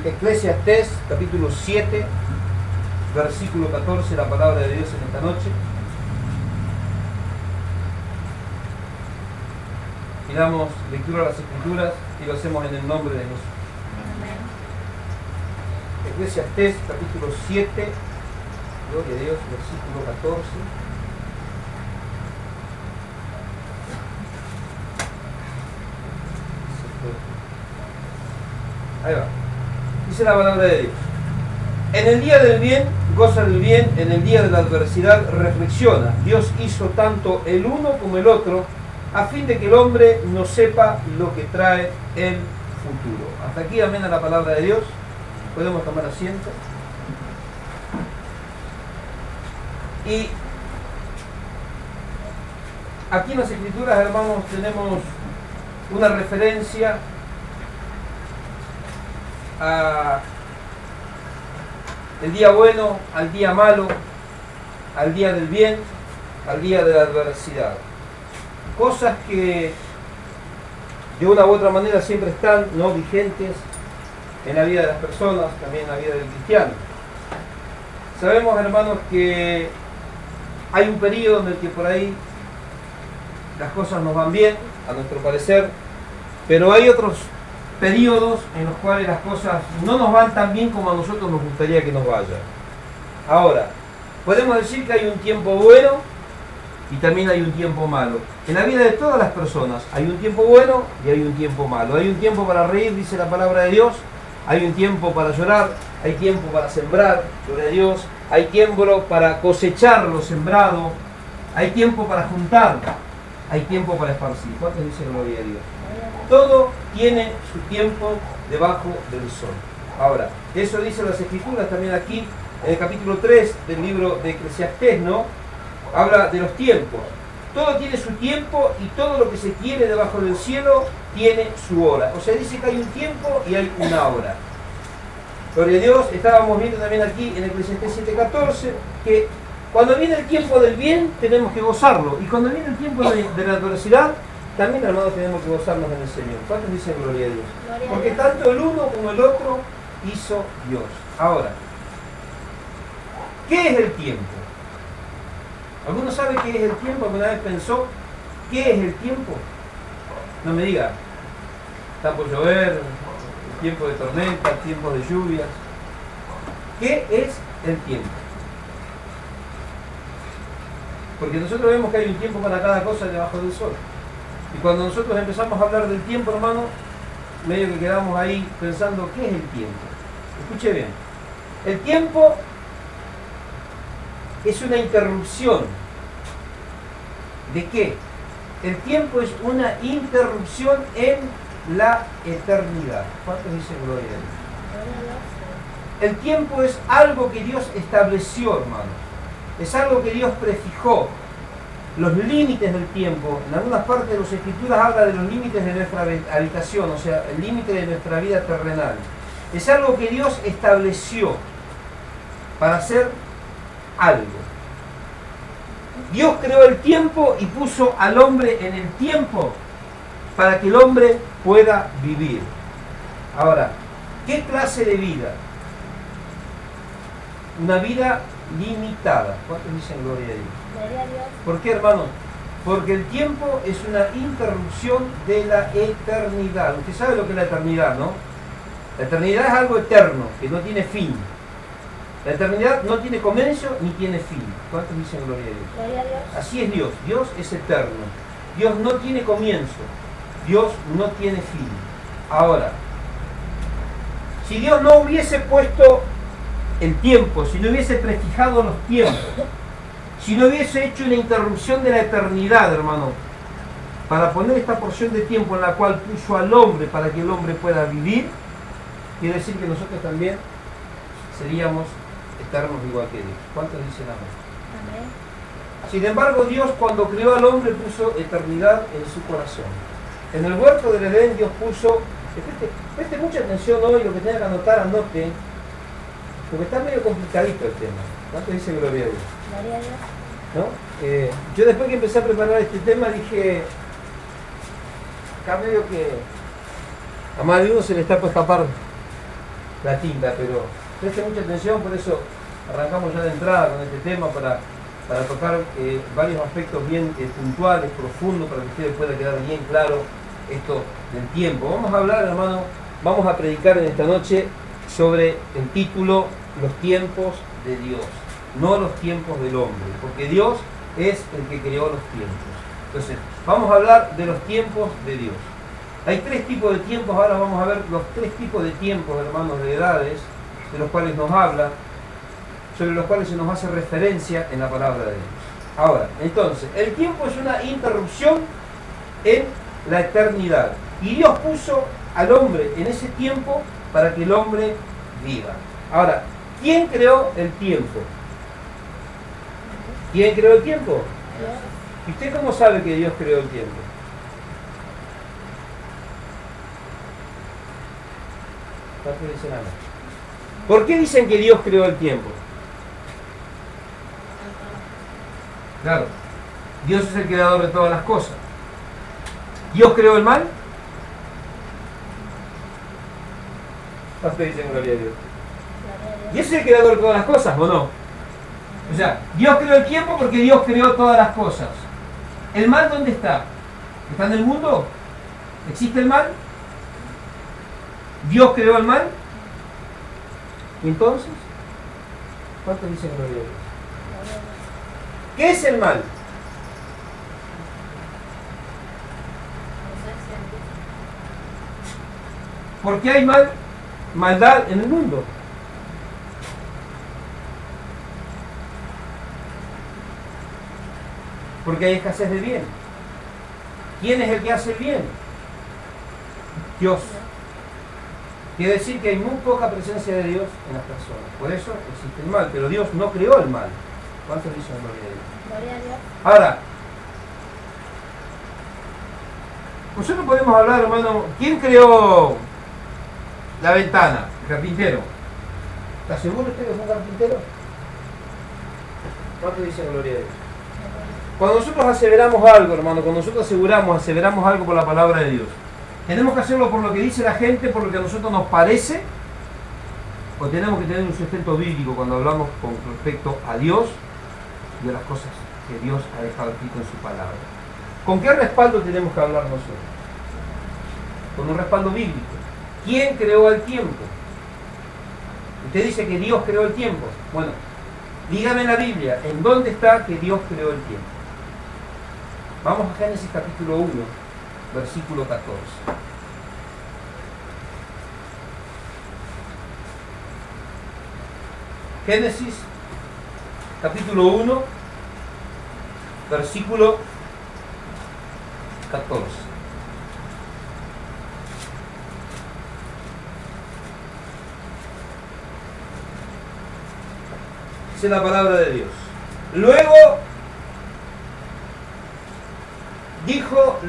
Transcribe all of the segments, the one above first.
Eclesiastés, capítulo 7, versículo 14, la palabra de Dios en esta noche. Y damos lectura a las Escrituras y lo hacemos en el nombre de Jesús. Eclesiastés, capítulo 7, gloria a Dios, versículo 14. Ahí va. Dice la palabra de Dios: en el día del bien, goza del bien; en el día de la adversidad, reflexiona. Dios hizo tanto el uno como el otro, a fin de que el hombre no sepa lo que trae el futuro. Hasta aquí, amén a la palabra de Dios. Podemos tomar asiento. Y aquí en las Escrituras, hermanos, tenemos una referencia al día bueno, al día malo, al día del bien, al día de la adversidad. Cosas que de una u otra manera siempre están, ¿no?, vigentes en la vida de las personas, también en la vida del cristiano. Sabemos, hermanos, que hay un periodo en el que por ahí las cosas nos van bien, a nuestro parecer, pero hay otros periodos en los cuales las cosas no nos van tan bien como a nosotros nos gustaría que nos vaya. Ahora, podemos decir que hay un tiempo bueno y también hay un tiempo malo. En la vida de todas las personas hay un tiempo bueno y hay un tiempo malo. Hay un tiempo para reír, dice la palabra de Dios; hay un tiempo para llorar; hay tiempo para sembrar, gloria a Dios; hay tiempo para cosechar lo sembrado; hay tiempo para juntar; hay tiempo para esparcir. ¿Cuántos dicen gloria a Dios? Todo tiene su tiempo debajo del sol. Ahora, eso dicen las Escrituras también aquí, en el capítulo 3 del libro de Eclesiastés, ¿no? Habla de los tiempos. Todo tiene su tiempo y todo lo que se quiere debajo del cielo tiene su hora. O sea, dice que hay un tiempo y hay una hora. Gloria a Dios. Estábamos viendo también aquí en Eclesiastés 7:14 que cuando viene el tiempo del bien tenemos que gozarlo, y cuando viene el tiempo de la adversidad también, hermanos, tenemos que gozarnos en el Señor. ¿Cuántos dicen gloria a Dios? Gloria Porque a Dios. Tanto el uno como el otro hizo Dios. Ahora, ¿qué es el tiempo? ¿Alguno sabe qué es el tiempo? ¿Alguna vez pensó qué es el tiempo? No me diga, está por llover, tiempo de tormenta, tiempo de lluvias. ¿Qué es el tiempo? Porque nosotros vemos que hay un tiempo para cada cosa debajo del sol. Y cuando nosotros empezamos a hablar del tiempo, hermano, medio que quedamos ahí pensando, ¿qué es el tiempo? Escuche bien. El tiempo es una interrupción. ¿De qué? El tiempo es una interrupción en la eternidad. ¿Cuántos dicen gloria a Dios? El tiempo es algo que Dios estableció, hermano. Es algo que Dios prefijó. Los límites del tiempo, en algunas partes de las Escrituras habla de los límites de nuestra habitación, o sea, el límite de nuestra vida terrenal. Es algo que Dios estableció para hacer algo. Dios creó el tiempo y puso al hombre en el tiempo para que el hombre pueda vivir. Ahora, ¿qué clase de vida? Una vida limitada. ¿Cuántos dicen gloria a Dios? Gloria a Dios. ¿Por qué, hermano? Porque el tiempo es una interrupción de la eternidad. Usted sabe lo que es la eternidad, ¿no? La eternidad es algo eterno, que no tiene fin. La eternidad no tiene comienzo ni tiene fin. ¿Cuántos dicen gloria a Dios? Gloria a Dios. Así es Dios. Dios es eterno. Dios no tiene comienzo. Dios no tiene fin. Ahora, si Dios no hubiese puesto el tiempo, si no hubiese prefijado los tiempos, si no hubiese hecho una interrupción de la eternidad, hermano, para poner esta porción de tiempo en la cual puso al hombre para que el hombre pueda vivir, quiere decir que nosotros también seríamos eternos igual que Dios. ¿Cuántos dicen amén? Amén. Sin embargo, Dios, cuando creó al hombre, puso eternidad en su corazón. En el huerto del Edén Dios puso, preste mucha atención hoy, lo que tenga que anotar, anote, porque está medio complicadito el tema. ¿Cuántos dicen gloria a Dios? Gloria a Dios. ¿No? Yo después que empecé a preparar este tema dije, acá medio que a más de uno se le está por escapar la tinta, pero preste mucha atención, por eso arrancamos ya de entrada con este tema para tocar varios aspectos bien puntuales, profundos, para que ustedes pueda quedar bien claro esto del tiempo. Vamos a hablar, hermano, vamos a predicar en esta noche sobre el título Los tiempos de Dios, no los tiempos del hombre, porque Dios es el que creó los tiempos. Entonces, vamos a hablar de los tiempos de Dios. Hay tres tipos de tiempos, ahora vamos a ver los tres tipos de tiempos, hermanos, de edades, de los cuales nos habla, sobre los cuales se nos hace referencia en la palabra de Dios. Ahora, entonces, el tiempo es una interrupción en la eternidad. Y Dios puso al hombre en ese tiempo para que el hombre viva. Ahora, ¿quién creó el tiempo? ¿Quién creó el tiempo? Dios. ¿Y usted cómo sabe que Dios creó el tiempo? ¿Por qué dicen que Dios creó el tiempo? Claro, Dios es el creador de todas las cosas. ¿Dios creó el mal? ¿Cuántos dicen gloria a Dios? ¿Dios es el creador de todas las cosas o no? O sea, Dios creó el tiempo porque Dios creó todas las cosas. ¿El mal dónde está? ¿Está en el mundo? ¿Existe el mal? ¿Dios creó el mal? ¿Y entonces? ¿Cuántos dicen gloria a Dios? ¿Qué es el mal? ¿Por qué hay maldad en el mundo? Porque hay escasez de bien. ¿Quién es el que hace el bien? Dios. Quiere decir que hay muy poca presencia de Dios en las personas. Por eso existe el mal. Pero Dios no creó el mal. ¿Cuántos dicen gloria a Dios? Gloria a Dios. Ahora, nosotros podemos hablar, hermano, ¿quién creó la ventana? El carpintero. ¿Está seguro usted que fue un carpintero? ¿Cuántos dicen gloria a Dios? Cuando nosotros aseveramos algo, hermano, cuando nosotros aseveramos algo por la palabra de Dios, ¿tenemos que hacerlo por lo que dice la gente, por lo que a nosotros nos parece? ¿O tenemos que tener un sustento bíblico cuando hablamos con respecto a Dios y a las cosas que Dios ha dejado escrito en su palabra? ¿Con qué respaldo tenemos que hablar nosotros? Con un respaldo bíblico. ¿Quién creó el tiempo? Usted dice que Dios creó el tiempo. Bueno, dígame en la Biblia, ¿en dónde está que Dios creó el tiempo? Vamos a Génesis capítulo 1, versículo 14. Génesis capítulo 1, versículo 14. Dice la palabra de Dios. Luego dijo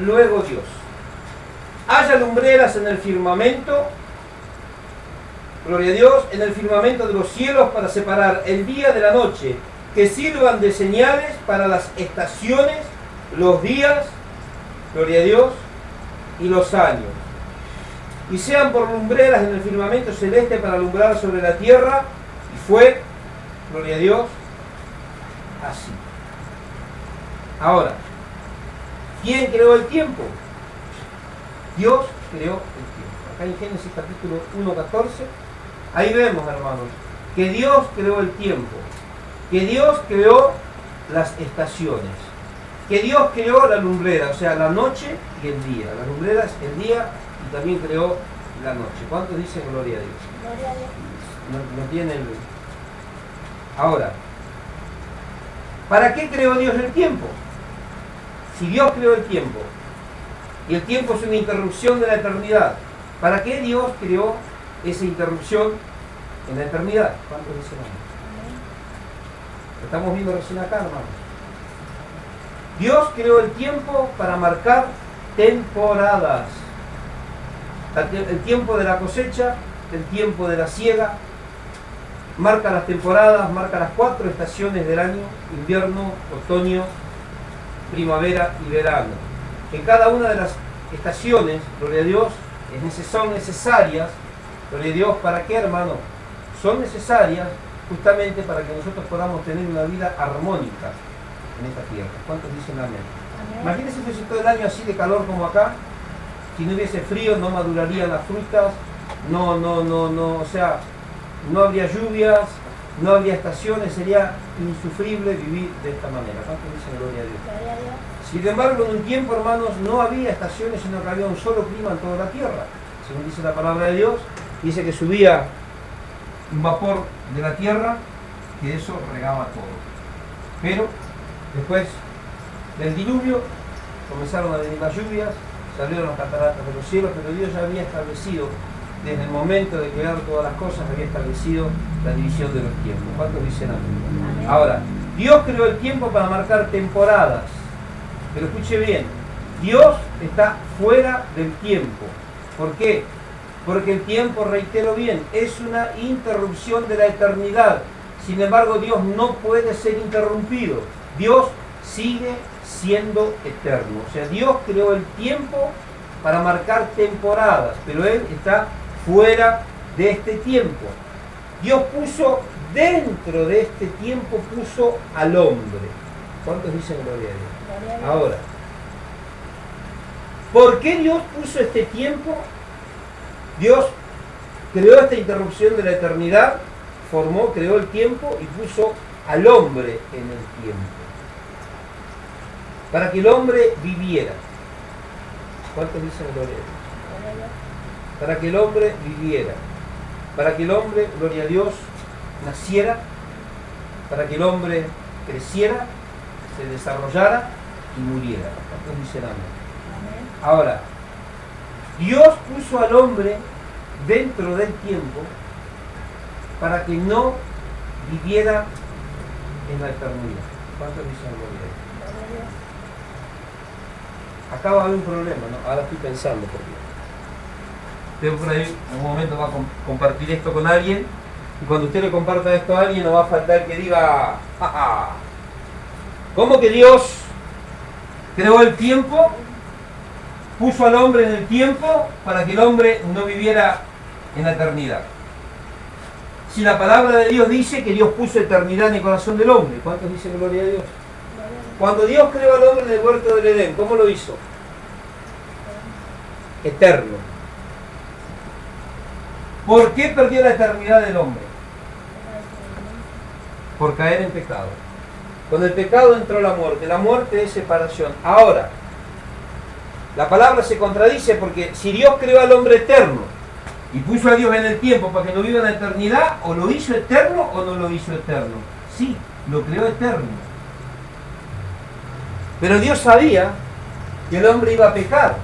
Dios: haya lumbreras en el firmamento, gloria a Dios, en el firmamento de los cielos para separar el día de la noche, que sirvan de señales para las estaciones, los días, gloria a Dios, y los años. Y sean por lumbreras en el firmamento celeste para alumbrar sobre la tierra. Y fue, gloria a Dios, así. Ahora, ¿quién creó el tiempo? Dios creó el tiempo. Acá en Génesis capítulo 1:14, ahí vemos, hermanos, que Dios creó el tiempo, que Dios creó las estaciones, que Dios creó la lumbrera, o sea, la noche y el día. La lumbrera es el día y también creó la noche. ¿Cuántos dicen gloria a Dios? Gloria a Dios. No tienen. Ahora, ¿para qué creó Dios el tiempo? Si Dios creó el tiempo, y el tiempo es una interrupción de la eternidad, ¿para qué Dios creó esa interrupción en la eternidad? ¿Cuántos dicen amén? Lo estamos viendo recién acá, hermanos. Dios creó el tiempo para marcar temporadas. El tiempo de la cosecha, el tiempo de la siega, marca las temporadas, marca las 4 estaciones del año: invierno, otoño, primavera y verano. En cada una de las estaciones, gloria a Dios, son necesarias Gloria a Dios, ¿para qué, hermano? Son necesarias justamente para que nosotros podamos tener una vida armónica en esta tierra. ¿Cuántos dicen amén? Amén. Imagínense si todo el año así de calor como acá, si no hubiese frío no madurarían las frutas, o sea, no habría lluvias, no habría estaciones, sería insufrible vivir de esta manera. ¿Cuántos dicen gloria a Dios? Gloria a Dios. Sin embargo, en un tiempo, hermanos, no había estaciones, sino que había un solo clima en toda la tierra. Según dice la palabra de Dios, dice que subía un vapor de la tierra, que eso regaba todo. Pero después del diluvio comenzaron a venir las lluvias, salieron las cataratas de los cielos, pero Dios ya había establecido, desde el momento de crear todas las cosas, había establecido la división de los tiempos. ¿Cuántos dicen amén? Ahora, Dios creó el tiempo para marcar temporadas, pero escuche bien, Dios está fuera del tiempo. ¿Por qué? Porque el tiempo, reitero bien, es una interrupción de la eternidad. Sin embargo, Dios no puede ser interrumpido. Dios sigue siendo eterno. O sea, Dios creó el tiempo para marcar temporadas, pero Él está fuera de este tiempo. Dios puso dentro de este tiempo, puso al hombre. ¿Cuántos dicen gloria a Dios? Ahora, ¿por qué Dios puso este tiempo? Dios creó esta interrupción de la eternidad, creó el tiempo y puso al hombre en el tiempo. Para que el hombre viviera. ¿Cuántos dicen gloria a Dios? Para que el hombre viviera. Para que el hombre, gloria a Dios, naciera. Para que el hombre creciera, se desarrollara y muriera. ¿Cuántos dicen amén? Ahora, Dios puso al hombre dentro del tiempo para que no viviera en la eternidad. ¿Cuántos dicen gloria a Dios? Acá va a haber un problema, ¿no? Ahora estoy pensando por qué. Usted por ahí en un momento va a compartir esto con alguien y cuando usted le comparta esto a alguien no va a faltar que diga, jaja, ¿cómo que Dios creó el tiempo? Puso al hombre en el tiempo para que el hombre no viviera en la eternidad. Si la palabra de Dios dice que Dios puso eternidad en el corazón del hombre, ¿cuántos dicen gloria a Dios? Cuando Dios creó al hombre en el huerto del Edén, ¿cómo lo hizo? Eterno. ¿Por qué perdió la eternidad del hombre? Por caer en pecado. Con el pecado entró la muerte. La muerte es separación. Ahora, la palabra se contradice porque si Dios creó al hombre eterno y puso a Dios en el tiempo para que no viva en la eternidad, o lo hizo eterno o no lo hizo eterno. Sí, lo creó eterno. Pero Dios sabía que el hombre iba a pecar.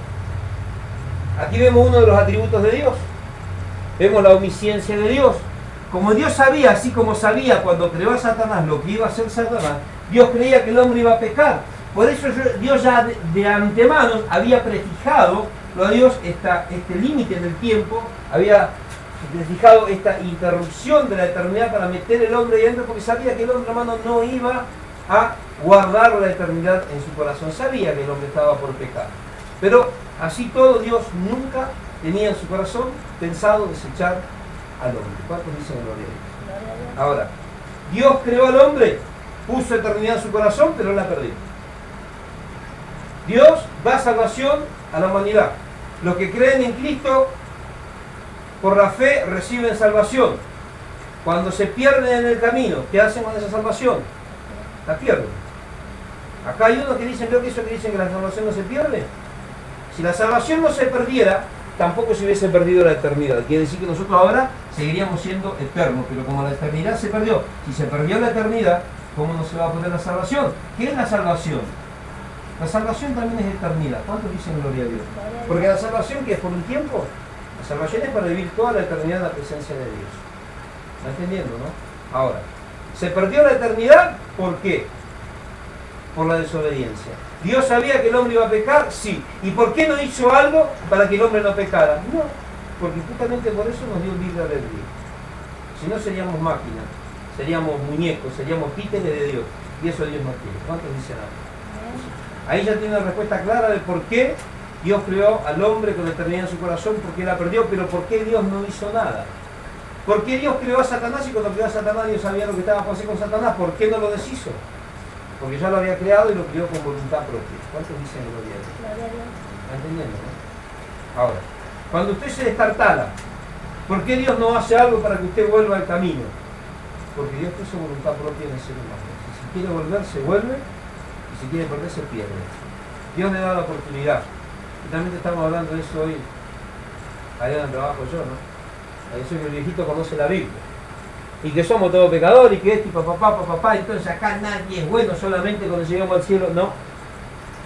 Aquí vemos uno de los atributos de Dios. Vemos la omnisciencia de Dios. Como Dios sabía, así como sabía cuando creó a Satanás lo que iba a hacer Satanás, Dios creía que el hombre iba a pecar. Por eso Dios ya de antemano había prefijado, este límite en el tiempo, había prefijado esta interrupción de la eternidad para meter el hombre ahí dentro, porque sabía que el hombre, hermano, no iba a guardar la eternidad en su corazón. Sabía que el hombre estaba por pecar. Pero así todo, Dios nunca tenía en su corazón pensado desechar al hombre. ¿Cuántos dicen gloria a Dios? Ahora, Dios creó al hombre, puso eternidad en su corazón, pero la perdió. Dios da salvación a la humanidad. Los que creen en Cristo por la fe reciben salvación. Cuando se pierden en el camino, ¿qué hacen con esa salvación? La pierden. Acá hay unos que dicen, creo que eso que dicen que la salvación no se pierde. Si la salvación no se perdiera, tampoco se hubiese perdido la eternidad. Quiere decir que nosotros ahora seguiríamos siendo eternos, pero como la eternidad se perdió, si se perdió la eternidad, ¿cómo no se va a poner la salvación? ¿Qué es la salvación? La salvación también es eternidad. ¿Cuántos dicen gloria a Dios? Porque la salvación, ¿qué es por un tiempo? La salvación es para vivir toda la eternidad en la presencia de Dios. ¿Está entendiendo, no? Ahora, ¿se perdió la eternidad? ¿Por qué? Por la desobediencia. ¿Dios sabía que el hombre iba a pecar? Sí. ¿Y por qué no hizo algo para que el hombre no pecara? No, porque justamente por eso nos dio libre albedrío. Si no, seríamos máquinas, seríamos muñecos, seríamos títeres de Dios. Y eso Dios no quiere. ¿Cuántos dicen algo? Ahí ya tiene una respuesta clara de por qué Dios creó al hombre con eternidad en su corazón porque la perdió, pero ¿por qué Dios no hizo nada? ¿Por qué Dios creó a Satanás y cuando creó a Satanás Dios sabía lo que estaba por hacer con Satanás? ¿Por qué no lo deshizo? Porque ya lo había creado y lo creó con voluntad propia. ¿Cuántos dicen gloria a Dios? ¿Está entendiendo, no? Ahora, cuando usted se destartala, ¿por qué Dios no hace algo para que usted vuelva al camino? Porque Dios puso voluntad propia en el ser humano. Si quiere volver, se vuelve, y si quiere perder, se pierde. Dios le da la oportunidad. Y también estamos hablando de eso hoy, allá donde trabajo yo, ¿no? Ahí soy que el viejito conoce la Biblia. Y que somos todos pecadores, y que este, papá, entonces acá nadie es bueno, solamente cuando llegamos al cielo. No.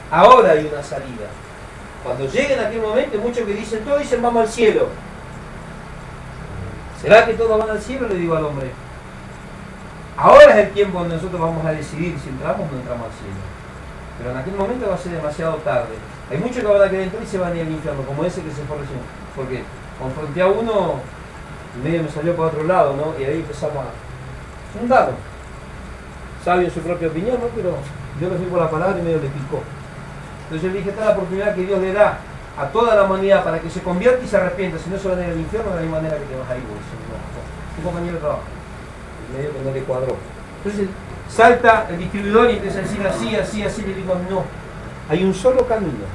Ahora hay una salida. Cuando lleguen a aquel momento, muchos que dicen, todos dicen vamos al cielo. ¿Será que todos van al cielo? Le digo al hombre. Ahora es el tiempo donde nosotros vamos a decidir si entramos o no entramos al cielo. Pero en aquel momento va a ser demasiado tarde. Hay muchos que van a querer entrar y se van a ir al infierno, como ese que se fue recién. Porque confronté a uno, y medio me salió para otro lado, ¿no? Y ahí empezamos a fundarlo. Sabio en su propia opinión, ¿no? Pero yo le fui por la palabra y medio le picó. Entonces yo le dije, esta es la oportunidad que Dios le da a toda la humanidad para que se convierta y se arrepienta. Si no, se van a ir al infierno de la misma manera que te vas a ir vos. Un compañero de trabajo. Y medio que no le cuadró. Entonces salta el distribuidor y empieza a decir así. Le digo, no. Hay un solo camino.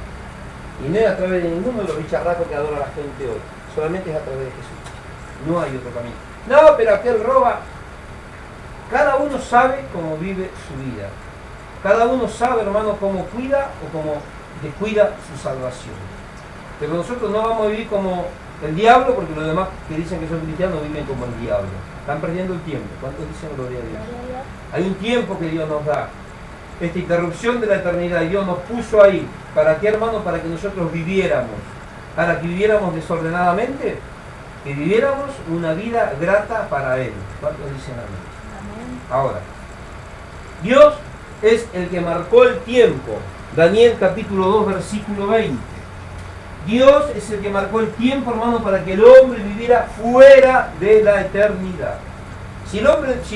Y no es a través de ninguno de los bicharracos que adora la gente hoy. Solamente es a través de Jesús. No hay otro camino. No, pero aquel roba. Cada uno sabe cómo vive su vida. Cada uno sabe, hermano, cómo cuida o cómo descuida su salvación. Pero nosotros no vamos a vivir como el diablo, porque los demás que dicen que son cristianos viven como el diablo. Están perdiendo el tiempo. ¿Cuántos dicen gloria a Dios? Hay un tiempo que Dios nos da. Esta interrupción de la eternidad, Dios nos puso ahí. ¿Para qué, hermano? Para que nosotros viviéramos. Para que viviéramos desordenadamente, que viviéramos una vida grata para Él. ¿Cuántos dicen amén? Ahora, Dios es el que marcó el tiempo. Daniel capítulo 2, versículo 20. Dios es el que marcó el tiempo, hermano, para que el hombre viviera fuera de la eternidad. Si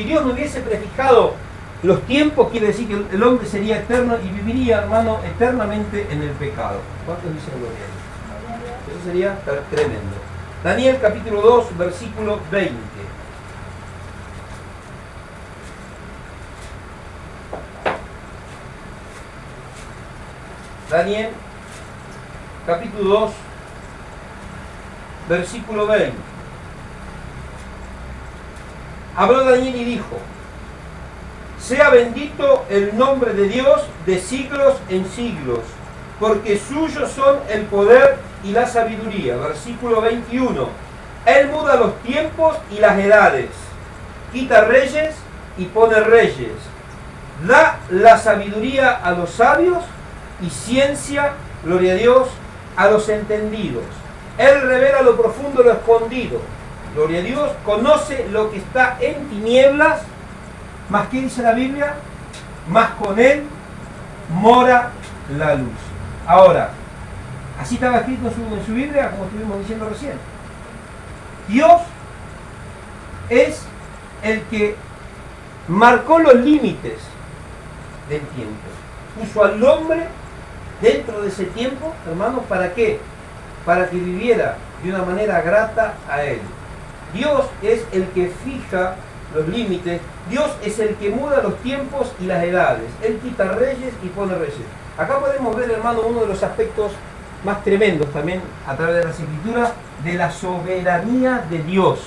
Dios no hubiese prefijado los tiempos, quiere decir que el hombre sería eterno y viviría, hermano, eternamente en el pecado. ¿Cuántos dicen gloria a Dios? Eso sería tremendo. Daniel capítulo 2, versículo 20. Daniel capítulo 2, versículo 20. Habló Daniel y dijo: sea bendito el nombre de Dios de siglos en siglos, porque suyos son el poder y la sabiduría. Versículo 21. Él muda los tiempos y las edades, quita reyes y pone reyes, da la sabiduría a los sabios y ciencia, gloria a Dios, a los entendidos. Él revela lo profundo, lo escondido, gloria a Dios, conoce lo que está en tinieblas. ¿Más qué dice la Biblia? Más con Él mora la luz. Ahora, así estaba escrito en su Biblia, como estuvimos diciendo recién. Dios es el que marcó los límites del tiempo. Puso al hombre dentro de ese tiempo, hermanos, ¿para qué? Para que viviera de una manera grata a Él. Dios es el que fija los límites. Dios es el que muda los tiempos y las edades. Él quita reyes y pone reyes. Acá podemos ver, hermano, uno de los aspectos más tremendos también a través de las Escrituras de la soberanía de Dios.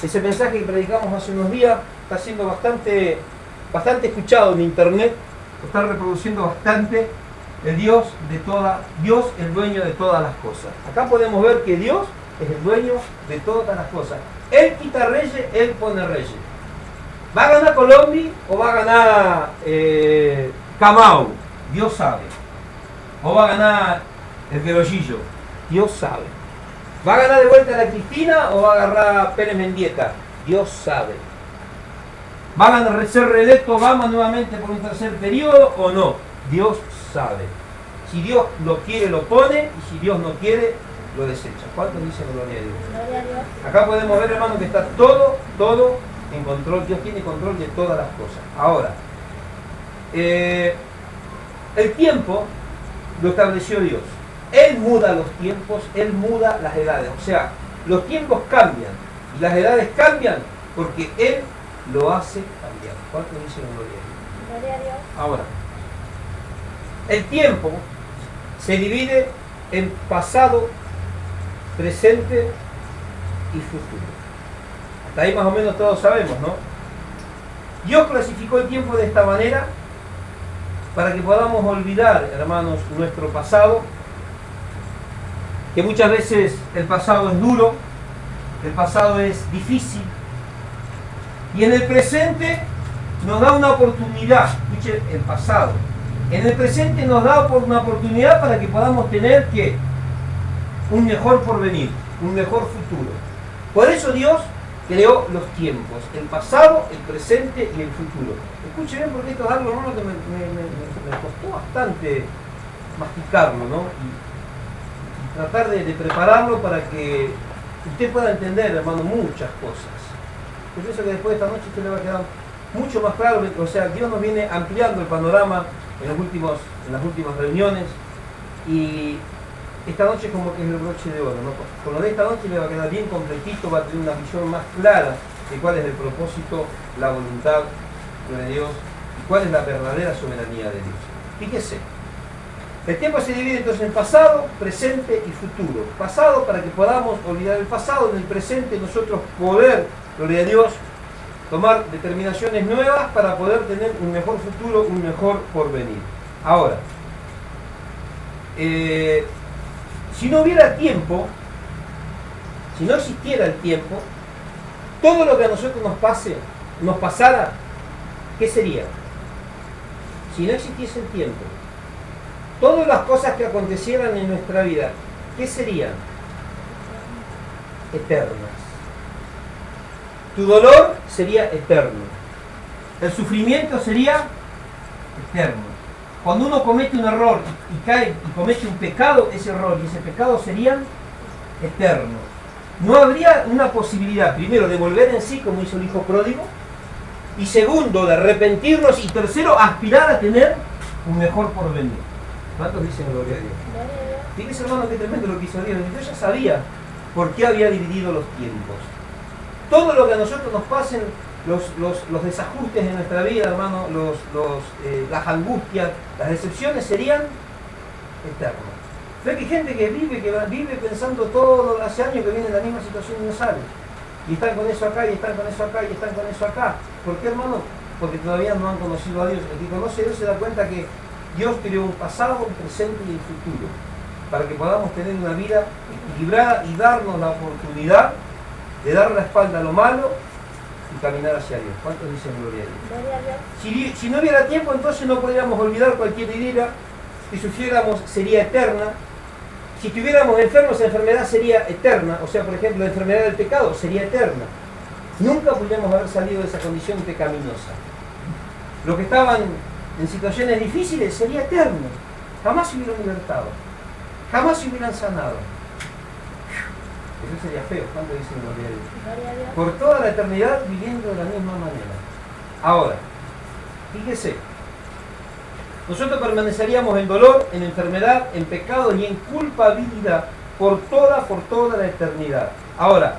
Ese mensaje que predicamos hace unos días está siendo bastante escuchado en internet, lo está reproduciendo bastante. Dios el dueño de todas las cosas. Acá podemos ver que Dios es el dueño de todas las cosas. Él quita reyes, Él pone reyes. ¿Va a ganar Colombia o va a ganar Camau? Dios sabe. ¿O va a ganar el Querollillo? Dios sabe. ¿Va a ganar de vuelta la Cristina o va a agarrar Pérez Mendieta? Dios sabe. ¿Va a ser reelecto Obama nuevamente por un tercer periodo o no? Dios sabe. Si Dios lo quiere, lo pone, y si Dios no quiere, lo desecha. ¿Cuántos dicen gloria a Dios? Gloria a Dios. Acá podemos ver, hermano, que está todo en control. Dios tiene control de todas las cosas. Ahora, el tiempo lo estableció Dios. Él muda los tiempos, Él muda las edades. O sea, los tiempos cambian y las edades cambian porque Él lo hace cambiar. ¿Cuánto dicen gloria a Dios? Gloria a Dios. Ahora, el tiempo se divide en pasado, presente y futuro. Hasta ahí más o menos todos sabemos, ¿no? Dios clasificó el tiempo de esta manera para que podamos olvidar, hermanos, nuestro pasado, que muchas veces el pasado es duro, el pasado es difícil, y en el presente nos da una oportunidad. Escuche, el pasado en el presente nos da una oportunidad para que podamos tener ¿qué? Un mejor porvenir, un mejor futuro. Por eso Dios creó los tiempos, el pasado, el presente y el futuro. Escuche bien, porque esto es algo, hermano, que me costó bastante masticarlo, ¿no? Y tratar de prepararlo para que usted pueda entender, hermano, muchas cosas. Yo pienso que después de esta noche usted le va a quedar mucho más claro. O sea, Dios nos viene ampliando el panorama en las últimas reuniones, y esta noche como que es el broche de oro, ¿no? Con lo de esta noche le va a quedar bien completito, va a tener una visión más clara de cuál es el propósito, la voluntad de Dios y cuál es la verdadera soberanía de Dios. Fíjese, el tiempo se divide entonces en pasado, presente y futuro. Pasado para que podamos olvidar el pasado, en el presente nosotros poder, gloria a Dios, tomar determinaciones nuevas para poder tener un mejor futuro, un mejor porvenir. Ahora, si no hubiera tiempo, si no existiera el tiempo, todo lo que a nosotros nos pasara, ¿qué sería? Si no existiese el tiempo, todas las cosas que acontecieran en nuestra vida, ¿qué serían? Eternas. Tu dolor sería eterno. El sufrimiento sería eterno. Cuando uno comete un error y cae y comete un pecado, ese error y ese pecado serían eternos. No habría una posibilidad, primero, de volver en sí, como hizo el hijo pródigo, y segundo, de arrepentirnos, y tercero, aspirar a tener un mejor porvenir. ¿Cuántos dicen gloria a Dios? Fíjense, hermano, qué tremendo lo que hizo Dios. Dios ya sabía por qué había dividido los tiempos. Todo lo que a nosotros nos pasen, los desajustes en nuestra vida, hermano, las angustias, las decepciones serían eternas. Ve que hay gente que vive pensando todo, hace años que viene en la misma situación y no sale. Y están con eso acá, y están con eso acá, y están con eso acá. ¿Por qué, hermano? Porque todavía no han conocido a Dios. El que conoce a Dios se da cuenta que Dios creó un pasado, un presente y un futuro, para que podamos tener una vida equilibrada y darnos la oportunidad de dar la espalda a lo malo y caminar hacia Dios. ¿Cuántos dicen gloria a Dios? Gloria a Dios. Si no hubiera tiempo, entonces no podríamos olvidar cualquier herida. Si sufriéramos, sería eterna. Si estuviéramos enfermos, la enfermedad sería eterna. O sea, por ejemplo, la enfermedad del pecado sería eterna. Nunca podríamos haber salido de esa condición pecaminosa. Los que estaban en situaciones difíciles sería eterno. Jamás se hubieran libertado. Jamás se hubieran sanado. Eso sería feo. ¿Cuánto dicen gloria a Dios? Gloria a Dios. Por toda la eternidad viviendo de la misma manera. Ahora, fíjese, nosotros permaneceríamos en dolor, en enfermedad, en pecado y en culpabilidad por toda la eternidad. Ahora,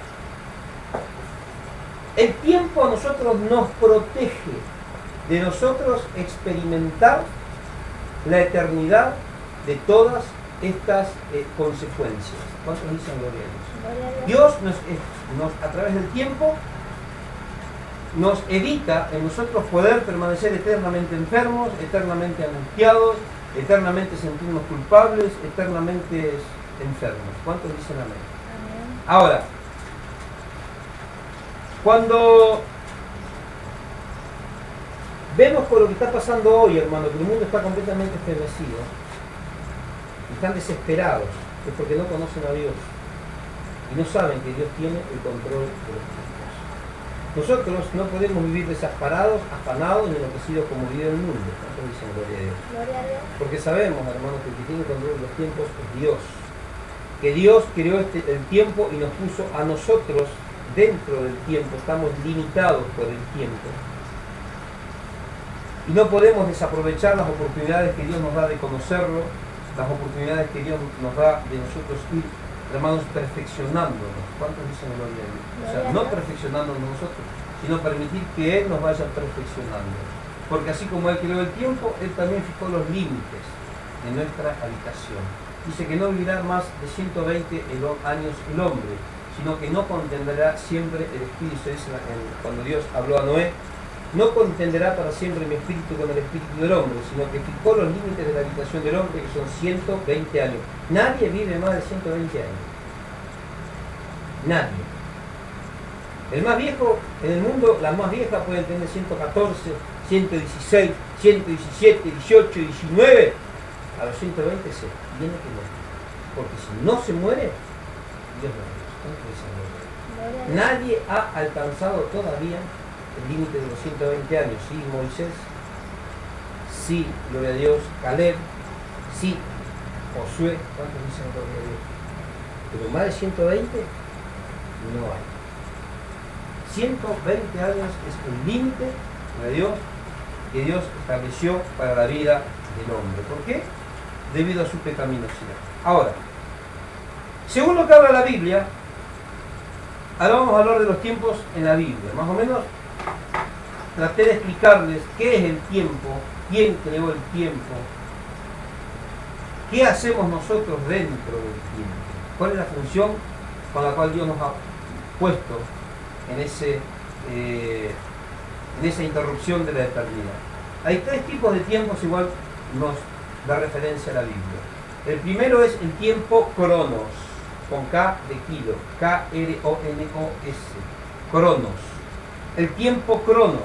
el tiempo a nosotros nos protege de nosotros experimentar la eternidad de todas estas consecuencias. ¿Cuántos dicen gloria a Dios? Gloria a Dios. Dios a través del tiempo nos evita en nosotros poder permanecer eternamente enfermos, eternamente angustiados, eternamente sentirnos culpables, eternamente enfermos. ¿Cuántos dicen amén? Amén. Ahora, cuando vemos por lo que está pasando hoy, hermano, que el mundo está completamente estremecido, y están desesperados, es porque no conocen a Dios y no saben que Dios tiene el control de los tiempos. Nosotros no podemos vivir desamparados, afanados, ni enloquecidos como vive el mundo. ¿Cuántos dicen gloria a Dios? Gloria a Dios. Porque sabemos, hermanos, que el que tiene el control de los tiempos es Dios. Que Dios creó el tiempo y nos puso a nosotros dentro del tiempo. Estamos limitados por el tiempo. Y no podemos desaprovechar las oportunidades que Dios nos da de conocerlo, las oportunidades que Dios nos da de nosotros ir, hermanos, perfeccionándonos. ¿Cuántos dicen gloria a Dios? O sea, no perfeccionándonos nosotros, sino permitir que Él nos vaya perfeccionando. Porque así como Él creó el tiempo, Él también fijó los límites de nuestra habitación. Dice que no vivirá más de 120 años el hombre, sino que no contenderá siempre el espíritu. Dice cuando Dios habló a Noé, no contenderá para siempre mi espíritu con el espíritu del hombre, sino que fijó los límites de la habitación del hombre, que son 120 años. Nadie vive más de 120 años. Nadie. El más viejo en el mundo, las más viejas pueden tener 114, 116, 117, 18, 19. A los 120 se tiene que morir. Porque si no se muere, Dios no. Nadie ha alcanzado todavía el límite de los 120 años. Sí, Moisés, sí, gloria a Dios, Caleb, sí, Josué, ¿cuántos dicen gloria a Dios? Pero más de 120 no hay. 120 años es el límite de Dios que Dios estableció para la vida del hombre. ¿Por qué? Debido a su pecaminosidad. Ahora, según lo que habla la Biblia, ahora vamos a hablar de los tiempos en la Biblia. Más o menos traté de explicarles qué es el tiempo, quién creó el tiempo, qué hacemos nosotros dentro del tiempo, cuál es la función con la cual Dios nos ha puesto en esa interrupción de la eternidad. Hay tres tipos de tiempos, igual nos da referencia a la Biblia. El primero es el tiempo cronos, con K de kilo, K-R-O-N-O-S, cronos. El tiempo cronos,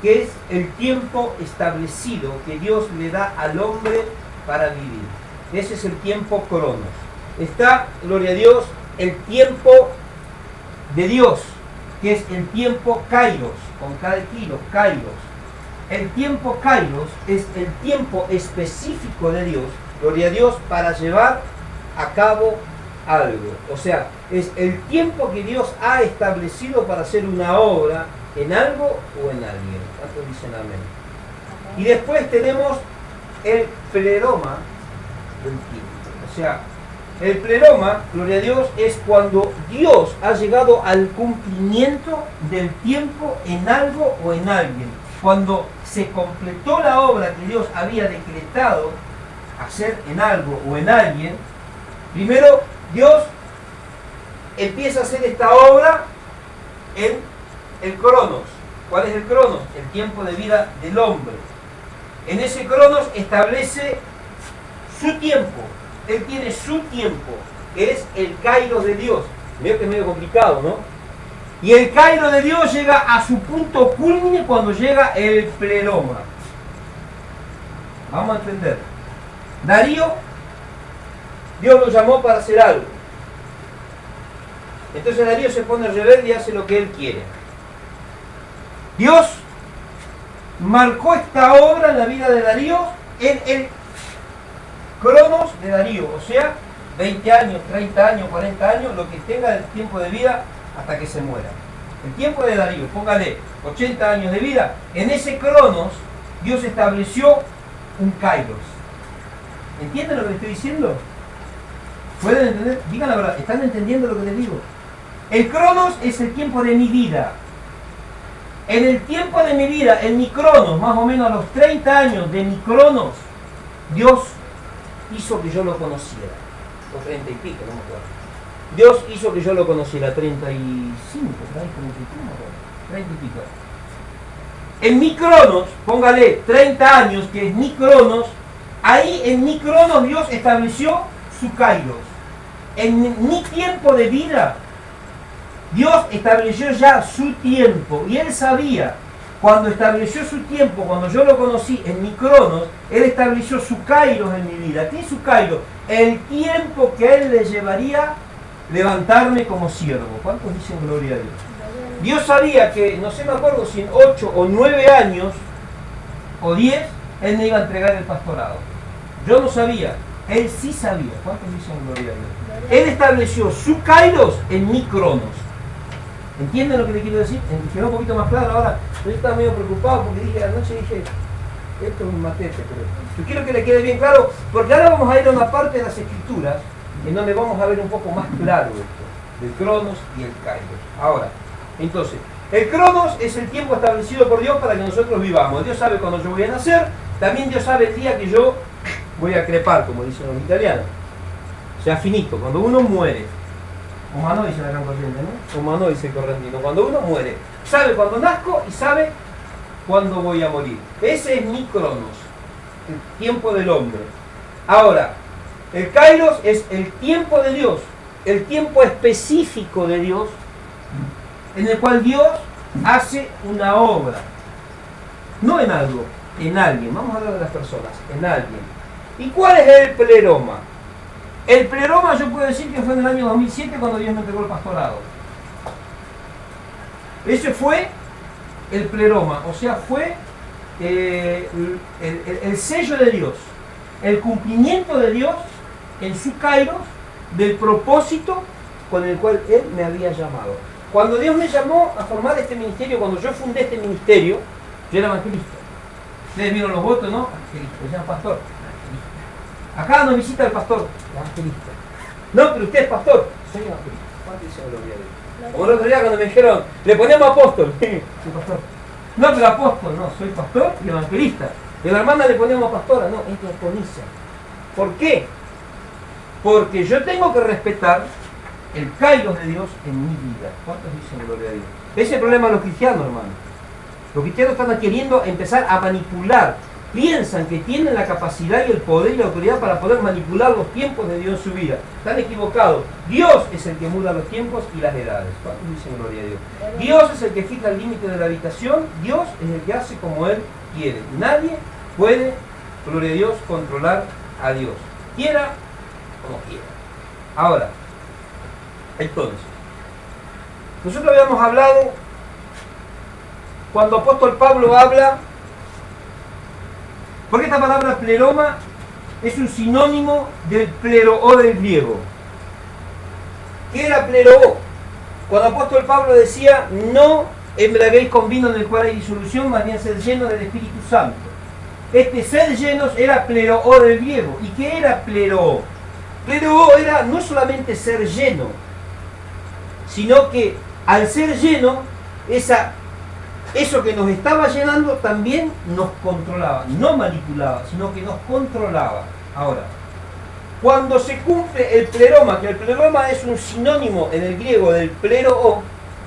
que es el tiempo establecido que Dios le da al hombre para vivir. Ese es el tiempo cronos. Está, gloria a Dios, el tiempo de Dios, que es el tiempo kairos, con K de kilo, kairos. El tiempo kairos es el tiempo específico de Dios, gloria a Dios, para llevar a cabo algo. O sea, es el tiempo que Dios ha establecido para hacer una obra en algo o en alguien. ¿Cuántos dicen amén? Y después tenemos el pleroma del tiempo. O sea, el pleroma, gloria a Dios, es cuando Dios ha llegado al cumplimiento del tiempo en algo o en alguien. Cuando se completó la obra que Dios había decretado hacer en algo o en alguien, primero Dios empieza a hacer esta obra en el cronos. ¿Cuál es el cronos? El tiempo de vida del hombre. En ese cronos establece su tiempo. Él tiene su tiempo, que es el kairos de Dios. Veo que es medio complicado, ¿no? Y el kairos de Dios llega a su punto culmine cuando llega el pleroma. Vamos a entender. Darío, Dios lo llamó para hacer algo. Entonces Darío se pone rebelde y hace lo que él quiere. Dios marcó esta obra en la vida de Darío en el cronos de Darío, o sea, 20 años, 30 años, 40 años, lo que tenga el tiempo de vida hasta que se muera. El tiempo de Darío, póngale 80 años de vida, en ese cronos Dios estableció un kairos. ¿Entienden lo que les estoy diciendo? ¿Pueden entender? Digan la verdad, ¿están entendiendo lo que les digo? El cronos es el tiempo de mi vida. En el tiempo de mi vida, en mi cronos, más o menos a los 30 años de mi cronos, Dios hizo que yo lo conociera. O 30 y pico, no me acuerdo. Dios hizo que yo lo conociera, 35, 30 y pico. En mi cronos, póngale 30 años, que es mi cronos, ahí en mi cronos Dios estableció su kairos. En mi tiempo de vida, Dios estableció ya su tiempo. Y Él sabía, cuando estableció su tiempo, cuando yo lo conocí en mi cronos, Él estableció su kairos en mi vida. ¿Qué es su kairos? El tiempo que Él le llevaría levantarme como siervo. ¿Cuántos dicen gloria a Dios? Dios sabía que, no sé, me acuerdo si en 8 o 9 años o 10, Él me iba a entregar el pastorado. Yo no sabía, Él sí sabía. ¿Cuántos dicen gloria a Dios? Él estableció su kairos en mi cronos. ¿Entienden lo que le quiero decir? Quedó un poquito más claro ahora. Yo estaba medio preocupado porque dije anoche, Esto es un matete, pero yo quiero que le quede bien claro, porque ahora vamos a ir a una parte de las Escrituras en donde vamos a ver un poco más claro esto, del Cronos y el Kairos. Ahora, entonces, el Cronos es el tiempo establecido por Dios para que nosotros vivamos. Dios sabe cuándo yo voy a nacer, también Dios sabe el día que yo voy a crepar, como dicen los italianos. O sea, finito, cuando uno muere. O mano dice la gran corriente, ¿no? O mano dice el correntino. Cuando uno muere, sabe cuándo nazco y sabe cuándo voy a morir. Ese es mi Cronos, el tiempo del hombre. Ahora, el Kairos es el tiempo de Dios, el tiempo específico de Dios, en el cual Dios hace una obra. No en algo, en alguien. Vamos a hablar de las personas, en alguien. ¿Y cuál es el pleroma? El pleroma yo puedo decir que fue en el año 2007 cuando Dios me entregó el pastorado. Ese fue el pleroma, o sea, fue el sello de Dios, el cumplimiento de Dios en su Kairos del propósito con el cual Él me había llamado. Cuando Dios me llamó a formar este ministerio, cuando yo fundé este ministerio, yo era evangelista. Ustedes vieron los votos, ¿no? Evangelista, se llama pastor. Acá nos visita el pastor, evangelista. No, pero usted es pastor. Soy evangelista. ¿Cuánto dice gloria a Dios? Como el otro día cuando me dijeron, le ponemos apóstol. Soy pastor. No, pero apóstol, no, soy pastor y evangelista. Y a la hermana le ponemos pastora, no, es diaconisa. ¿Por qué? Porque yo tengo que respetar el Kairos de Dios en mi vida. ¿Cuántos dicen gloria a Dios? Ese es el problema de los cristianos, hermano. Los cristianos están queriendo empezar a manipular. Piensan que tienen la capacidad y el poder y la autoridad para poder manipular los tiempos de Dios en su vida. Están equivocados. Dios es el que muda los tiempos y las edades. ¿Cuántos dicen gloria a Dios? Dios es el que fija el límite de la habitación. Dios es el que hace como Él quiere. Nadie puede, gloria a Dios, controlar a Dios. Quiera o no quiera. Ahora, entonces, nosotros habíamos hablado, cuando apóstol Pablo habla, porque esta palabra pleroma es un sinónimo del pleroo del griego. ¿Qué era pleroo? Cuando apóstol Pablo decía, no embriaguéis con vino en el cual hay disolución, más bien sed llenos del Espíritu Santo. Este sed llenos era pleroo del griego. ¿Y qué era pleroo? Pleroo era no solamente ser lleno, sino que al ser lleno, eso que nos estaba llenando también nos controlaba, no manipulaba, sino que nos controlaba. Ahora, cuando se cumple el pleroma, que el pleroma es un sinónimo en el griego del pleroo,